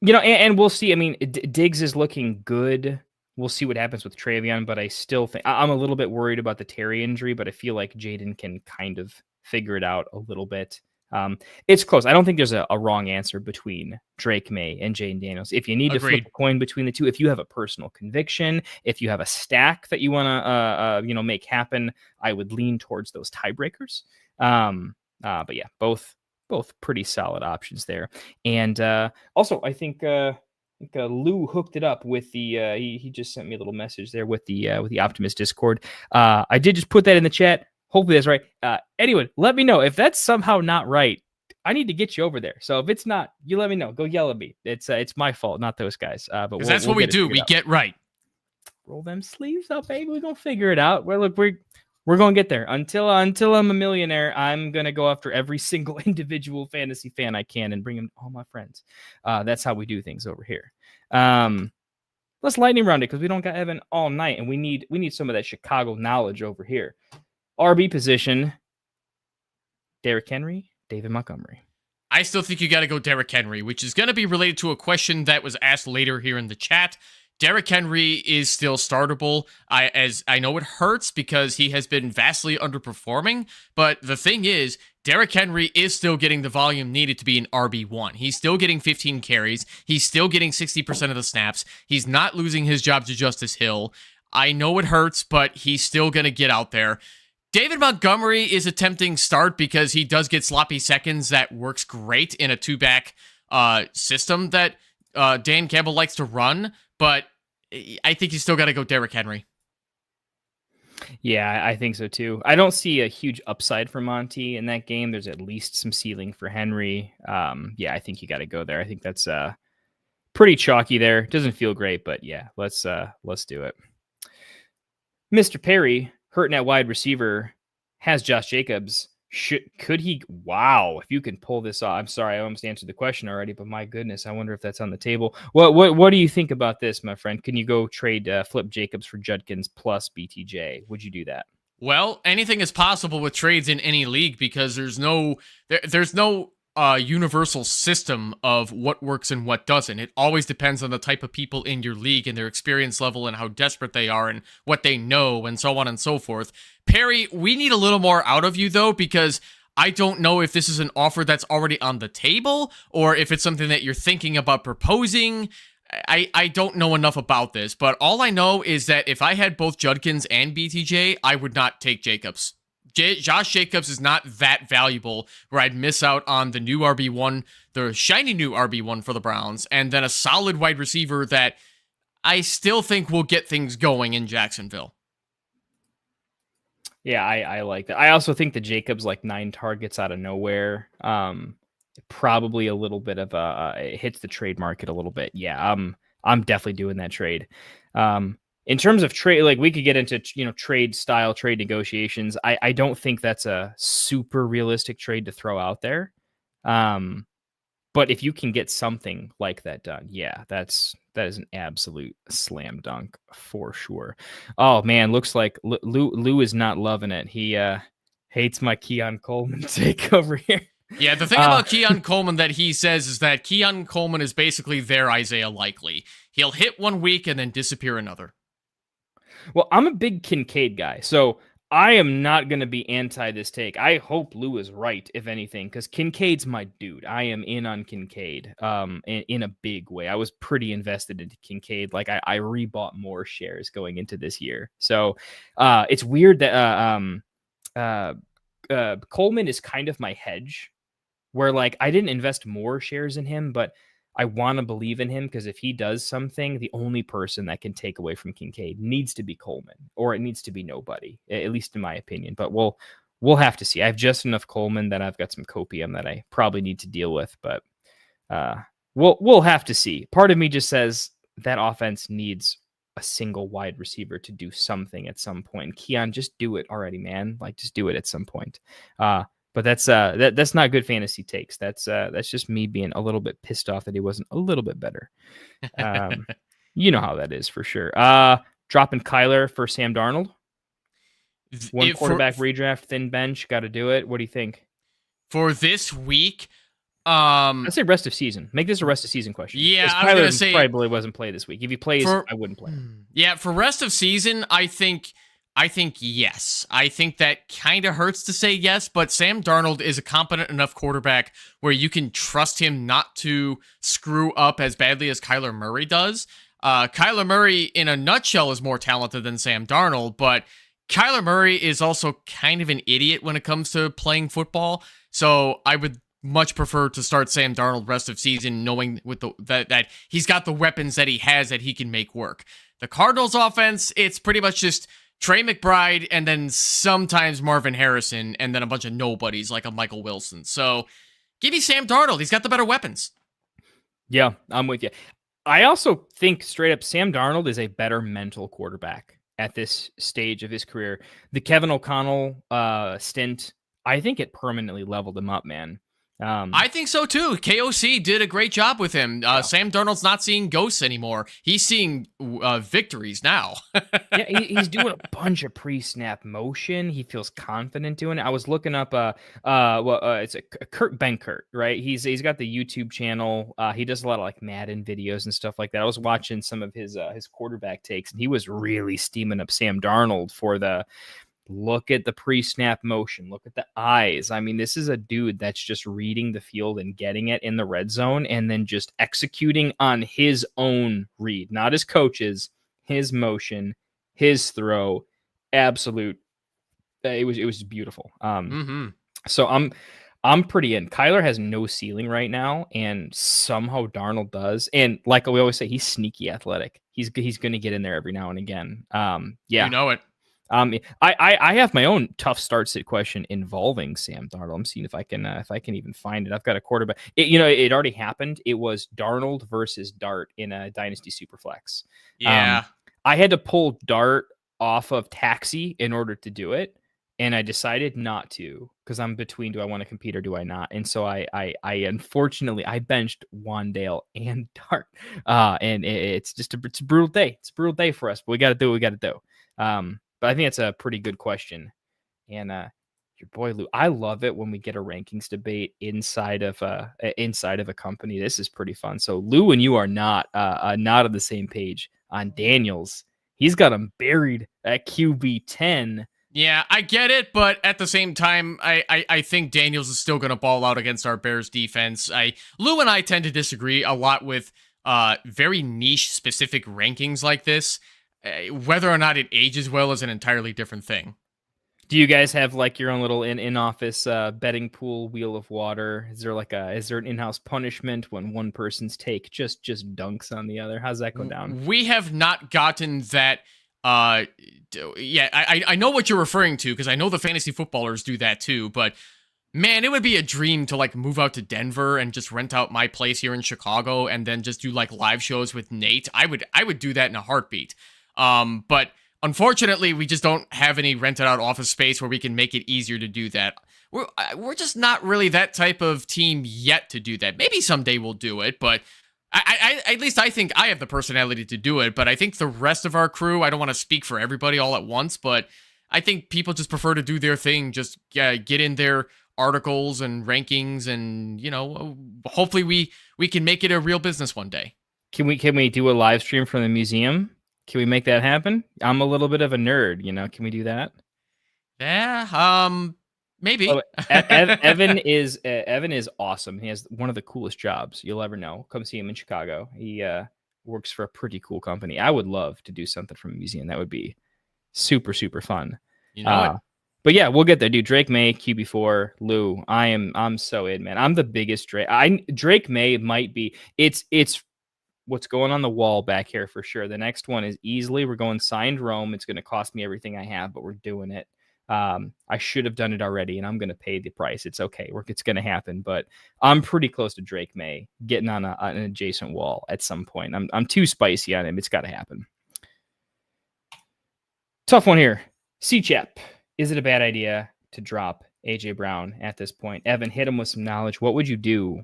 S4: we'll see. I mean, Diggs is looking good. We'll see what happens with Travion, but I still think I'm a little bit worried about the Terry injury, but I feel like Jaden can kind of figure it out a little bit. It's close. I don't think there's a wrong answer between Drake May and Jaden Daniels. If you need to flip a coin between the two, if you have a personal conviction, if you have a stack that you want to make happen, I would lean towards those tiebreakers. But yeah, both pretty solid options there. And also, I think Lou hooked it up with the he just sent me a little message there with the Optimus Discord. I did just put that in the chat. Hopefully that's right. Anyway, let me know if that's somehow not right. I need to get you over there. So if it's not, you let me know. Go yell at me. It's my fault, not those guys. But
S5: that's what we do. We get right.
S4: Roll them sleeves up, baby. We're gonna figure it out. We're gonna get there. Until I'm a millionaire, I'm gonna go after every single individual fantasy fan I can and bring them all my friends. That's how we do things over here. Let's lightning round it because we don't got Evan all night, and we need some of that Chicago knowledge over here. RB position, Derrick Henry, David Montgomery.
S5: I still think you got to go Derrick Henry, which is going to be related to a question that was asked later here in the chat. Derrick Henry is still startable. I know it hurts because he has been vastly underperforming, but the thing is, Derrick Henry is still getting the volume needed to be an RB1. He's still getting 15 carries. He's still getting 60% of the snaps. He's not losing his job to Justice Hill. I know it hurts, but he's still going to get out there. David Montgomery is a tempting start because he does get sloppy seconds that works great in a 2-back system that Dan Campbell likes to run, but I think you still got to go Derrick Henry.
S4: Yeah, I think so too. I don't see a huge upside for Monty in that game. There's at least some ceiling for Henry. Yeah, I think you got to go there. I think that's pretty chalky there. Doesn't feel great, but yeah, let's do it. Mr. Perry, hurting at wide receiver, has Josh Jacobs. Could he? Wow! If you can pull this off, I'm sorry, I almost answered the question already, but my goodness, I wonder if that's on the table. What do you think about this, my friend? Can you go trade Flip Jacobs for Judkins plus BTJ? Would you do that?
S5: Well, anything is possible with trades in any league because there's no universal system of what works and what doesn't. It always depends on the type of people in your league and their experience level and how desperate they are and what they know and so on and so forth. Perry, we need a little more out of you though, because I don't know if this is an offer that's already on the table or if it's something that you're thinking about proposing. I don't know enough about this, but all I know is that if I had both Judkins and BTJ, I would not take Jacobs. Josh Jacobs is not that valuable where I'd miss out on the new RB1, the shiny new RB1 for the Browns, and then a solid wide receiver that I still think will get things going in Jacksonville.
S4: Yeah, I like that. I also think the Jacobs 9 targets out of nowhere. Probably a little bit of it hits the trade market a little bit. Yeah, I'm definitely doing that trade. In terms of trade, we could get into trade negotiations. I don't think that's a super realistic trade to throw out there. But if you can get something like that done, yeah, that is an absolute slam dunk for sure. Oh man, looks like Lou is not loving it. He hates my Keon Coleman take over here.
S5: Yeah, the thing about Keon Coleman that he says is that Keon Coleman is basically their Isaiah Likely. He'll hit one week and then disappear another.
S4: Well, I'm a big Kincaid guy, so I am not going to be anti this take. I hope Lou is right, if anything, because Kincaid's my dude. I am in on Kincaid in a big way. I was pretty invested into Kincaid. I rebought more shares going into this year. So it's weird that Coleman is kind of my hedge, where I didn't invest more shares in him, but I want to believe in him because if he does something, the only person that can take away from Kincaid needs to be Coleman, or it needs to be nobody, at least in my opinion. But we'll have to see. I have just enough Coleman that I've got some copium that I probably need to deal with, but we'll have to see. Part of me just says that offense needs a single wide receiver to do something at some point. Keon, just do it already, man. Just do it at some point. But that's not good fantasy takes. That's just me being a little bit pissed off that he wasn't a little bit better. You know how that is for sure. Dropping Kyler for Sam Darnold. One quarterback redraft, thin bench, got to do it. What do you think?
S5: For this week,
S4: I'd say rest of season. Make this a rest of season question.
S5: Yeah, I was gonna say
S4: probably wasn't play this week. If he plays, I wouldn't play him.
S5: Yeah, for rest of season, I think yes. I think that kind of hurts to say yes, but Sam Darnold is a competent enough quarterback where you can trust him not to screw up as badly as Kyler Murray does. Kyler Murray, in a nutshell, is more talented than Sam Darnold, but Kyler Murray is also kind of an idiot when it comes to playing football. So I would much prefer to start Sam Darnold rest of season, knowing with that he's got the weapons that he has that he can make work. The Cardinals offense, it's pretty much just Trey McBride and then sometimes Marvin Harrison and then a bunch of nobodies like a Michael Wilson. So give me Sam Darnold. He's got the better weapons.
S4: Yeah, I'm with you. I also think straight up Sam Darnold is a better mental quarterback at this stage of his career. The Kevin O'Connell stint, I think it permanently leveled him up, man.
S5: I think so too. KOC did a great job with him. Sam Darnold's not seeing ghosts anymore. He's seeing victories now.
S4: Yeah, he's doing a bunch of pre-snap motion. He feels confident doing it. I was looking up it's a Kurt Benkert, right? He's got the YouTube channel. He does a lot of Madden videos and stuff like that. I was watching some of his quarterback takes, and he was really steaming up Sam Darnold for the look at the pre-snap motion. Look at the eyes. I mean, this is a dude that's just reading the field and getting it in the red zone and then just executing on his own read, not his coach's, his motion, his throw. Absolute. It was beautiful. So I'm pretty in. Kyler has no ceiling right now, and somehow Darnold does. And like we always say, he's sneaky athletic. He's going to get in there every now and again. Yeah,
S5: you know it.
S4: I have my own tough start sit question involving Sam Darnold. I'm seeing if I can even find it. I've got a quarterback. It already happened. It was Darnold versus Dart in a Dynasty Superflex.
S5: Yeah.
S4: I had to pull Dart off of Taxi in order to do it. and I decided not to because I'm between do I want to compete or do I not? And so I unfortunately I benched Wandale and Dart, and it's just it's a brutal day. It's a brutal day for us, but we got to do what we got to do. But I think it's a pretty good question, and your boy Lou, I love it when we get a rankings debate inside of a company. This is pretty fun. So Lou and you are not on the same page on Daniels. He's got him buried at QB 10.
S5: Yeah, I get it, but at the same time, I think Daniels is still going to ball out against our Bears defense. Lou and I tend to disagree a lot with very niche specific rankings like this. Whether or not it ages well is an entirely different thing.
S4: Do you guys have like your own little in-office betting pool, wheel of water? Is there an in-house punishment when one person's take just dunks on the other? How's that go down?
S5: We have not gotten that. Yeah, I know what you're referring to because I know the fantasy footballers do that too. But man, it would be a dream to like move out to Denver and just rent out my place here in Chicago and then just do like live shows with Nate. I would do that in a heartbeat. But unfortunately, we just don't have any rented out office space where we can make it easier to do that. We're just not really that type of team yet to do that. Maybe someday we'll do it, but I at least I think I have the personality to do it. But I think the rest of our crew, I don't want to speak for everybody all at once, but I think people just prefer to do their thing, just get in their articles and rankings, and hopefully we can make it a real business one day.
S4: Can we do a live stream from the museum? Can we make that happen? I'm a little bit of a nerd, Can we do that?
S5: Yeah, maybe.
S4: Oh, Evan is awesome. He has one of the coolest jobs you'll ever know. Come see him in Chicago. He works for a pretty cool company. I would love to do something from a museum. That would be super, super fun. But yeah, we'll get there, dude. Drake May, QB4, Lou. I'm so in, man. I'm the biggest Drake. Drake May might be. It's what's going on the wall back here for sure. The next one is easily we're going signed Rome. It's going to cost me everything I have, but we're doing it. I should have done it already, and I'm going to pay the price. It's okay. It's going to happen, but I'm pretty close to Drake May getting on an adjacent wall at some point. I'm too spicy on him. It's got to happen. Tough one here. C-Chap. Is it a bad idea to drop AJ Brown at this point? Evan, hit him with some knowledge. What would you do?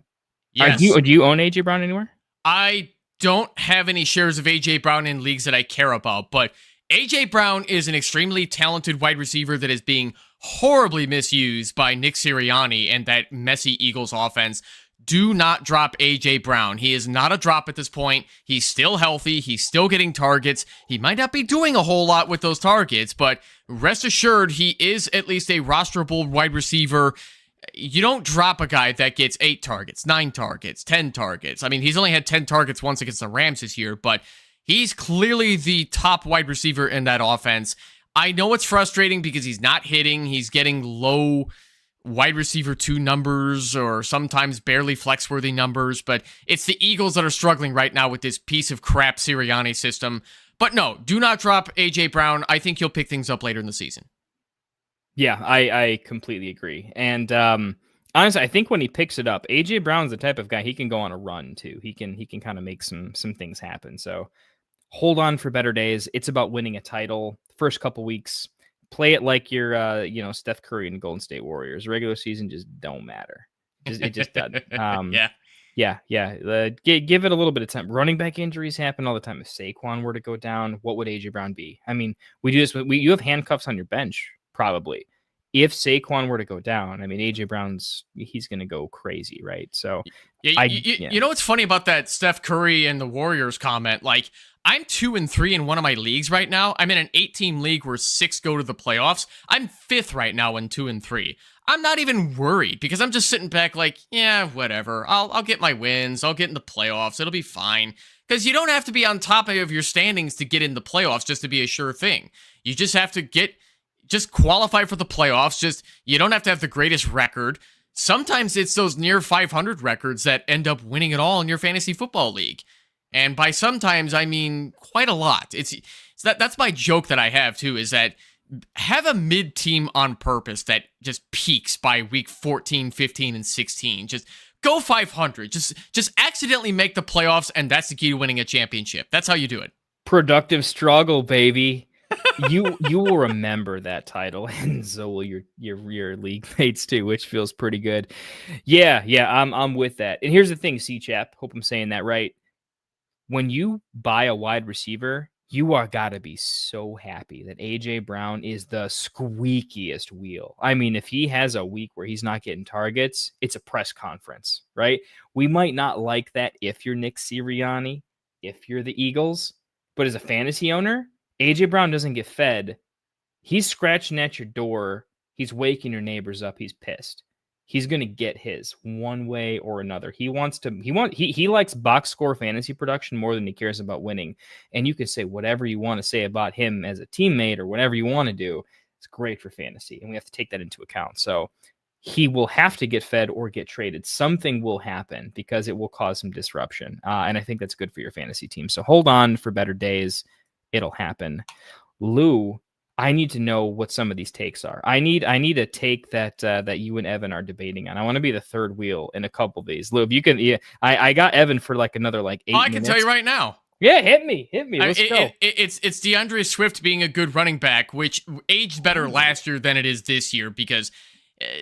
S5: Yes.
S4: Do you own AJ Brown anywhere?
S5: I don't have any shares of AJ Brown in leagues that I care about, but AJ Brown is an extremely talented wide receiver that is being horribly misused by Nick Sirianni and that messy Eagles offense. Do not drop AJ Brown. He is not a drop at this point. He's still healthy. He's still getting targets. He might not be doing a whole lot with those targets, but rest assured he is at least a rosterable wide receiver. You don't drop a guy that gets 8 targets, 9 targets, 10 targets. I mean, he's only had 10 targets once against the Rams this year, but he's clearly the top wide receiver in that offense. I know it's frustrating because he's not hitting. He's getting low wide receiver 2 numbers or sometimes barely flex-worthy numbers, but it's the Eagles that are struggling right now with this piece of crap Sirianni system. But no, do not drop A.J. Brown. I think he'll pick things up later in the season.
S4: Yeah, I completely agree. And honestly, I think when he picks it up, AJ Brown's the type of guy, he can go on a run too. He can kind of make some things happen. So hold on for better days. It's about winning a title. First couple weeks, play it like you're Steph Curry and Golden State Warriors. Regular season just don't matter. It just doesn't. Yeah. Give it a little bit of time. Running back injuries happen all the time. If Saquon were to go down, what would AJ Brown be? I mean, we do this. You have handcuffs on your bench. Probably. If Saquon were to go down, I mean, AJ Brown's, he's going to go crazy, right? So,
S5: you know what's funny about that Steph Curry and the Warriors comment? Like, I'm 2-3 in one of my leagues right now. I'm in an 8-team league where 6 go to the playoffs. I'm 5th right now in 2-3. I'm not even worried because I'm just sitting back like, yeah, whatever. I'll get my wins. I'll get in the playoffs. It'll be fine. Because you don't have to be on top of your standings to get in the playoffs just to be a sure thing. You just have to just qualify for the playoffs. You don't have to have the greatest record. Sometimes it's those near 500 records that end up winning it all in your fantasy football league. And by sometimes, I mean quite a lot. That's my joke that I have too, is that have a mid-team on purpose that just peaks by week 14, 15, and 16. Just go 500. Just accidentally make the playoffs, and that's the key to winning a championship. That's how you do it.
S4: Productive struggle, baby. You will remember that title, and so will your league mates too, which feels pretty good. Yeah, I'm with that. And here's the thing, C-Chap, hope I'm saying that right. When you buy a wide receiver, you are gotta be so happy that AJ Brown is the squeakiest wheel. I mean, if he has a week where he's not getting targets, it's a press conference, right? We might not like that if you're Nick Sirianni, if you're the Eagles, but as a fantasy owner, AJ Brown doesn't get fed. He's scratching at your door. He's waking your neighbors up. He's pissed. He's going to get his one way or another. He likes box score fantasy production more than he cares about winning. And you can say whatever you want to say about him as a teammate or whatever you want to do. It's great for fantasy, and we have to take that into account. So he will have to get fed or get traded. Something will happen because it will cause some disruption. And I think that's good for your fantasy team. So hold on for better days. It'll happen. Lou, I need to know what some of these takes are. I need a take that you and Evan are debating on. I want to be the third wheel in a couple of these. Lou, if you can, I got Evan for like another 8 minutes.
S5: I can tell you right now.
S4: Yeah, hit me. Let's go.
S5: It's DeAndre Swift being a good running back, which aged better last year than it is this year because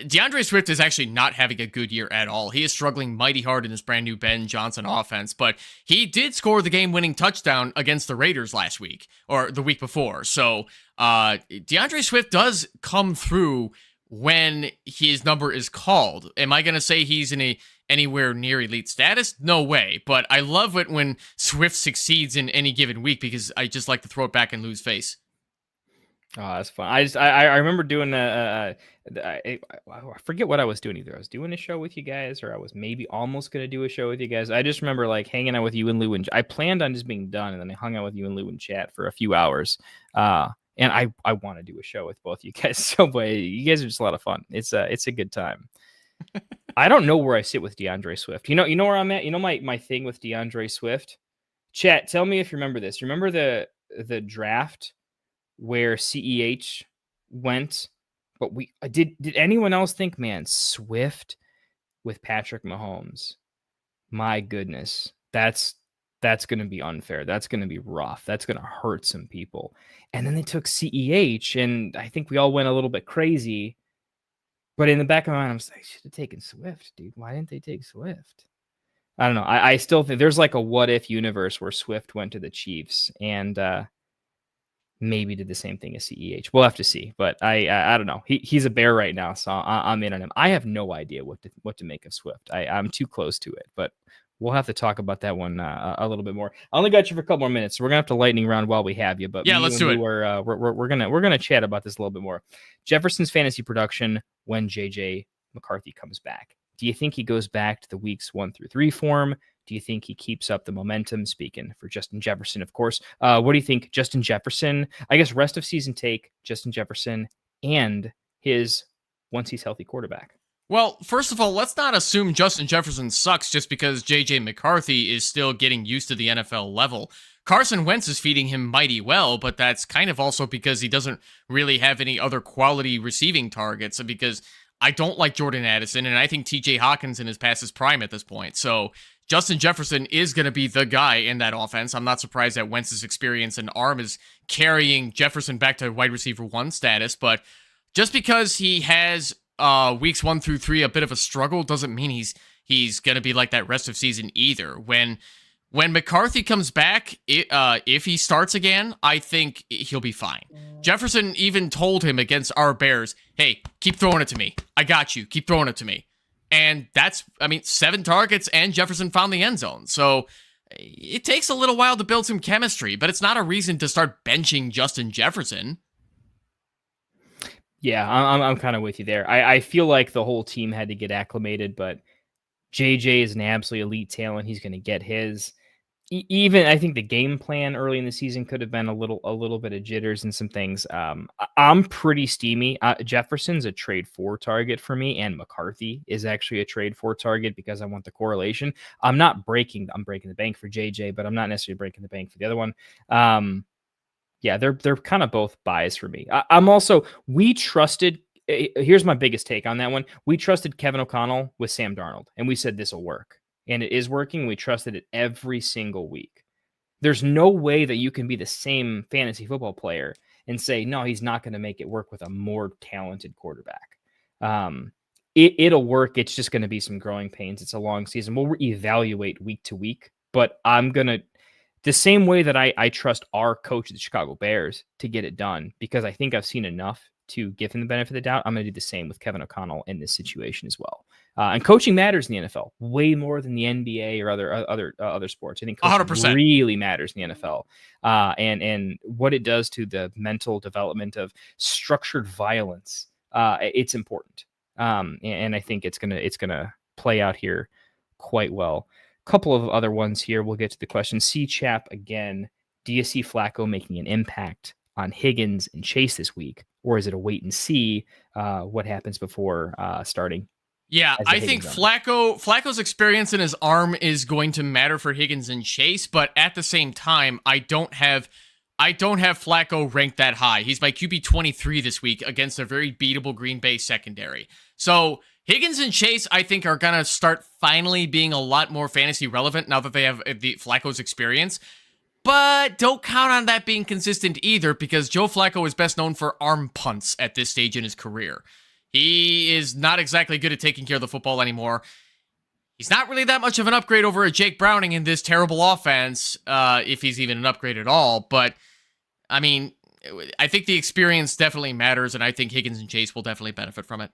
S5: DeAndre Swift is actually not having a good year at all. He is struggling mighty hard in this brand new Ben Johnson offense, but he did score the game-winning touchdown against the Raiders last week or the week before. So DeAndre Swift does come through when his number is called. Am I going to say he's in anywhere near elite status? No way. But I love it when Swift succeeds in any given week because I just like to throw it back in Lou's face.
S4: Oh, that's fun. I remember doing I forget what I was doing either. I was doing a show with you guys, or I was maybe almost going to do a show with you guys. I just remember hanging out with you and Lou, and I planned on just being done, and then I hung out with you and Lou and chat for a few hours. And I want to do a show with both you guys. So, but you guys are just a lot of fun. It's a good time. I don't know where I sit with DeAndre Swift. You know where I'm at. You know my thing with DeAndre Swift. Chat, tell me if you remember this. Remember the draft where CEH went, but did anyone else think, man, Swift with Patrick Mahomes? My goodness, that's going to be unfair. That's going to be rough. That's going to hurt some people. And then they took CEH, and I think we all went a little bit crazy. But in the back of my mind, I'm like, I should have taken Swift, dude. Why didn't they take Swift? I don't know. I still think there's a what if universe where Swift went to the Chiefs and maybe did the same thing as CEH. We'll have to see, but I don't know. He's a bear right now, so I'm in on him. I have no idea what to make of Swift. I'm too close to it, but we'll have to talk about that one a little bit more. I only got you for a couple more minutes, so we're gonna have to lightning round while we have you. But
S5: yeah, let's do it.
S4: We're gonna chat about this a little bit more. Jefferson's fantasy production when JJ McCarthy comes back. Do you think he goes back to the weeks 1 through 3 form? Do you think he keeps up the momentum? Speaking for Justin Jefferson, of course. What do you think, Justin Jefferson? I guess rest of season take, Justin Jefferson, and his once he's healthy quarterback.
S5: Well, first of all, let's not assume Justin Jefferson sucks just because J.J. McCarthy is still getting used to the NFL level. Carson Wentz is feeding him mighty well, but that's kind of also because he doesn't really have any other quality receiving targets, because I don't like Jordan Addison, and I think T.J. Hawkinson is past his prime at this point. So Justin Jefferson is going to be the guy in that offense. I'm not surprised that Wentz's experience and arm is carrying Jefferson back to wide receiver 1 status, but just because he has weeks 1 through 3 a bit of a struggle doesn't mean he's going to be like that rest of season either. When McCarthy comes back, if he starts again, I think he'll be fine. Jefferson even told him against our Bears, hey, keep throwing it to me. I got you. Keep throwing it to me. And 7 targets, and Jefferson found the end zone. So it takes a little while to build some chemistry, but it's not a reason to start benching Justin Jefferson.
S4: Yeah, I'm kind of with you there. I feel like the whole team had to get acclimated, but JJ is an absolutely elite talent. He's going to get his. Even I think the game plan early in the season could have been a little bit of jitters and some things. I'm pretty steamy. Jefferson's a trade 4 target for me, and McCarthy is actually a trade 4 target because I want the correlation. I'm breaking the bank for JJ, but I'm not necessarily breaking the bank for the other one. Yeah, they're kind of both buys for me. We trusted. Here's my biggest take on that one. We trusted Kevin O'Connell with Sam Darnold, and we said this will work. And it is working. We trusted it every single week. There's no way that you can be the same fantasy football player and say, no, he's not going to make it work with a more talented quarterback. It'll work. It's just going to be some growing pains. It's a long season. We'll evaluate week to week, but I'm going to, the same way that I trust our coach at the Chicago Bears to get it done, because I think I've seen enough to give him the benefit of the doubt. I'm going to do the same with Kevin O'Connell in this situation as well. And coaching matters in the NFL way more than the NBA or other sports. I think coaching
S5: 100%
S4: really matters in the NFL, and what it does to the mental development of structured violence. It's important, and I think it's gonna play out here quite well. Couple of other ones here. We'll get to the question. C-Chap again. Do you see Flacco making an impact on Higgins and Chase this week, or is it a wait and see what happens before starting?
S5: Yeah, I think Flacco's experience in his arm is going to matter for Higgins and Chase, but at the same time, I don't have Flacco ranked that high. He's my QB 23 this week against a very beatable Green Bay secondary. So Higgins and Chase, I think, are going to start finally being a lot more fantasy relevant now that they have the Flacco's experience. But don't count on that being consistent either, because Joe Flacco is best known for arm punts at this stage in his career. He is not exactly good at taking care of the football anymore. He's not really that much of an upgrade over a Jake Browning in this terrible offense, if he's even an upgrade at all. But, I mean, I think the experience definitely matters, and I think Higgins and Chase will definitely benefit from it.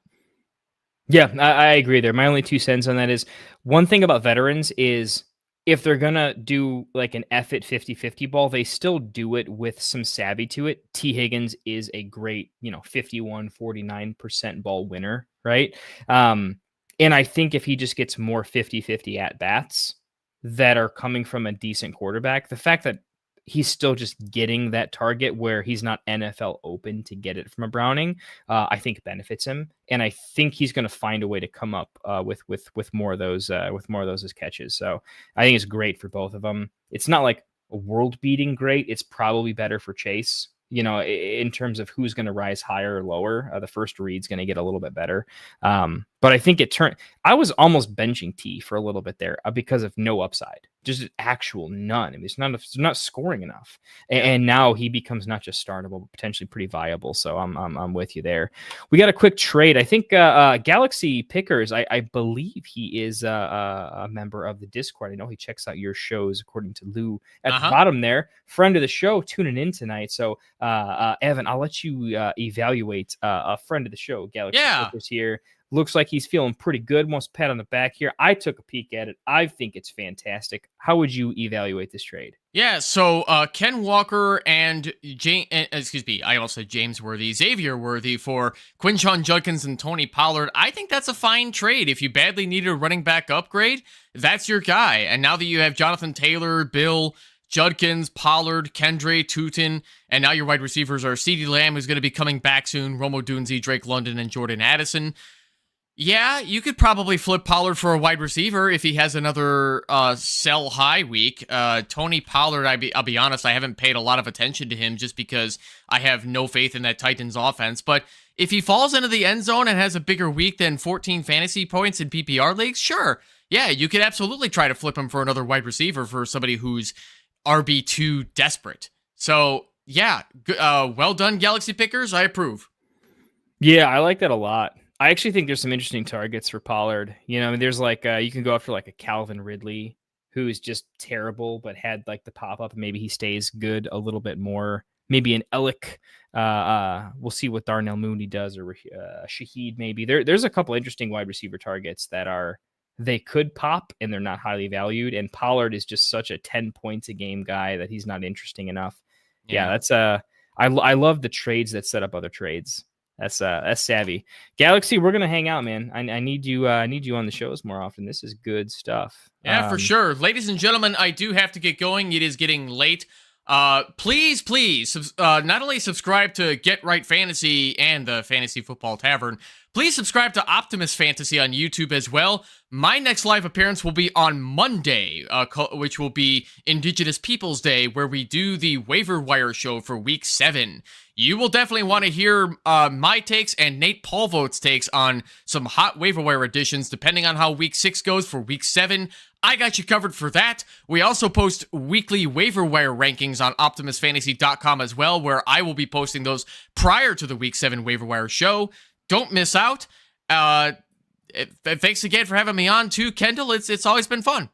S4: Yeah, I agree there. My only 2 cents on that is, one thing about veterans is if they're going to do like an F it 50-50 ball, they still do it with some savvy to it. T. Higgins is a great, 51-49% ball winner, right? And I think if he just gets more 50-50 at-bats that are coming from a decent quarterback, the fact that he's still just getting that target where he's not NFL open to get it from a Browning, I think benefits him. And I think he's going to find a way to come up with more of those as catches. So I think it's great for both of them. It's not like a world beating great. It's probably better for Chase, in terms of who's going to rise higher or lower. The first read's going to get a little bit better. But I think I was almost benching T for a little bit there because of no upside, just actual none. I mean, it's not scoring enough. And now he becomes not just startable, but potentially pretty viable. So I'm with you there. We got a quick trade. I think Galaxy Pickers, I believe he is a member of the Discord. I know he checks out your shows, according to Lou at the bottom there. Friend of the show, tuning in tonight. So Evan, I'll let you evaluate a friend of the show, Galaxy Pickers here. Looks like he's feeling pretty good. Wants a pat on the back here. I took a peek at it. I think it's fantastic. How would you evaluate this trade?
S5: Yeah, so Ken Walker and I almost said James Worthy, Xavier Worthy for Quinshon Judkins and Tony Pollard. I think that's a fine trade. If you badly needed a running back upgrade, that's your guy. And now that you have Jonathan Taylor, Bill, Judkins, Pollard, Kendre, Tootin, and now your wide receivers are CeeDee Lamb, who's going to be coming back soon, Romo Dunze, Drake London, and Jordan Addison. Yeah, you could probably flip Pollard for a wide receiver if he has another sell high week. Tony Pollard, I'll be honest, I haven't paid a lot of attention to him just because I have no faith in that Titans offense. But if he falls into the end zone and has a bigger week than 14 fantasy points in PPR leagues, sure. Yeah, you could absolutely try to flip him for another wide receiver for somebody who's RB2 desperate. So, yeah, well done, Galaxy Pickers. I approve.
S4: Yeah, I like that a lot. I actually think there's some interesting targets for Pollard. There's like you can go after like a Calvin Ridley, who's just terrible, but had like the pop up, and maybe he stays good a little bit more. Maybe an Ellick. We'll see what Darnell Mooney does, or Shaheed maybe. There's a couple interesting wide receiver targets that they could pop, and they're not highly valued. And Pollard is just such a 10 points a game guy that he's not interesting enough. Yeah, that's I love the trades that set up other trades. That's savvy. Galaxy, we're gonna hang out, man. I need you on the shows more often. This is good stuff.
S5: Yeah, for sure. Ladies and gentlemen, I do have to get going. It is getting late. Please, not only subscribe to Get Right Fantasy and the Fantasy Football Tavern, Please subscribe to Optimus Fantasy on YouTube as well. My next live appearance will be on Monday, which will be Indigenous Peoples Day, where we do the waiver wire show for Week 7. You will definitely want to hear my takes and Nate Polvo's takes on some hot waiver wire additions, depending on how Week 6 goes for Week 7. I got you covered for that. We also post weekly waiver wire rankings on OptimusFantasy.com as well, where I will be posting those prior to the Week 7 waiver wire show. Don't miss out. Thanks again for having me on too, Kendall. It's always been fun.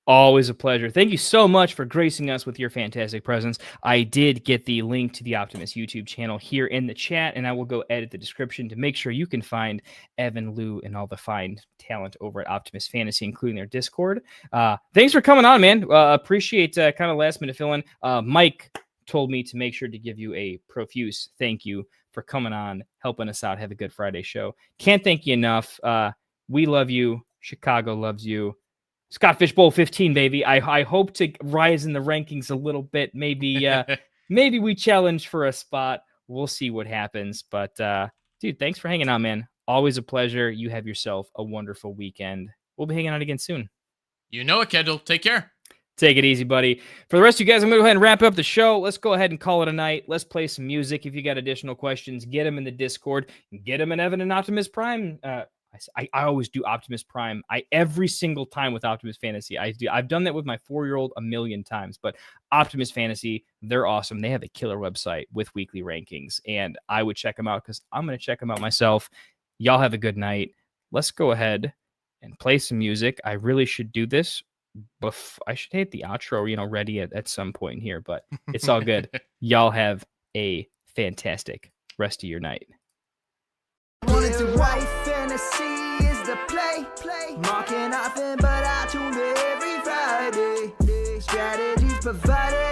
S4: Always a pleasure. Thank you so much for gracing us with your fantastic presence. I did get the link to the Optimus YouTube channel here in the chat, and I will go edit the description to make sure you can find Evan, Lou, and all the fine talent over at Optimus Fantasy, including their Discord. Thanks for coming on, man. Appreciate kind of last minute fill-in. Mike told me to make sure to give you a profuse thank you for coming on, helping us out, have a good Friday show. Can't thank you enough. We love you. Chicago loves you. Scott Fishbowl 15, baby. I hope to rise in the rankings a little bit. Maybe maybe we challenge for a spot. We'll see what happens. But dude, thanks for hanging out, man. Always a pleasure. You have yourself a wonderful weekend. We'll be hanging out again soon.
S5: You know it, Kendall. Take care.
S4: Take it easy, buddy. For the rest of you guys, I'm going to go ahead and wrap up the show. Let's go ahead and call it a night. Let's play some music. If you got additional questions, get them in the Discord. Get them in Evan and Optimus Prime. I always do Optimus Prime. Every single time with Optimus Fantasy, I've done that with my 4-year-old a million times. But Optimus Fantasy, they're awesome. They have a killer website with weekly rankings, and I would check them out because I'm going to check them out myself. Y'all have a good night. Let's go ahead and play some music. I really should do this. I should hit the outro, ready at some point here, but it's all good. Y'all have a fantastic rest of your night.
S1: White fantasy is the play. Marking nothing but I tune every Friday. Strategies provided.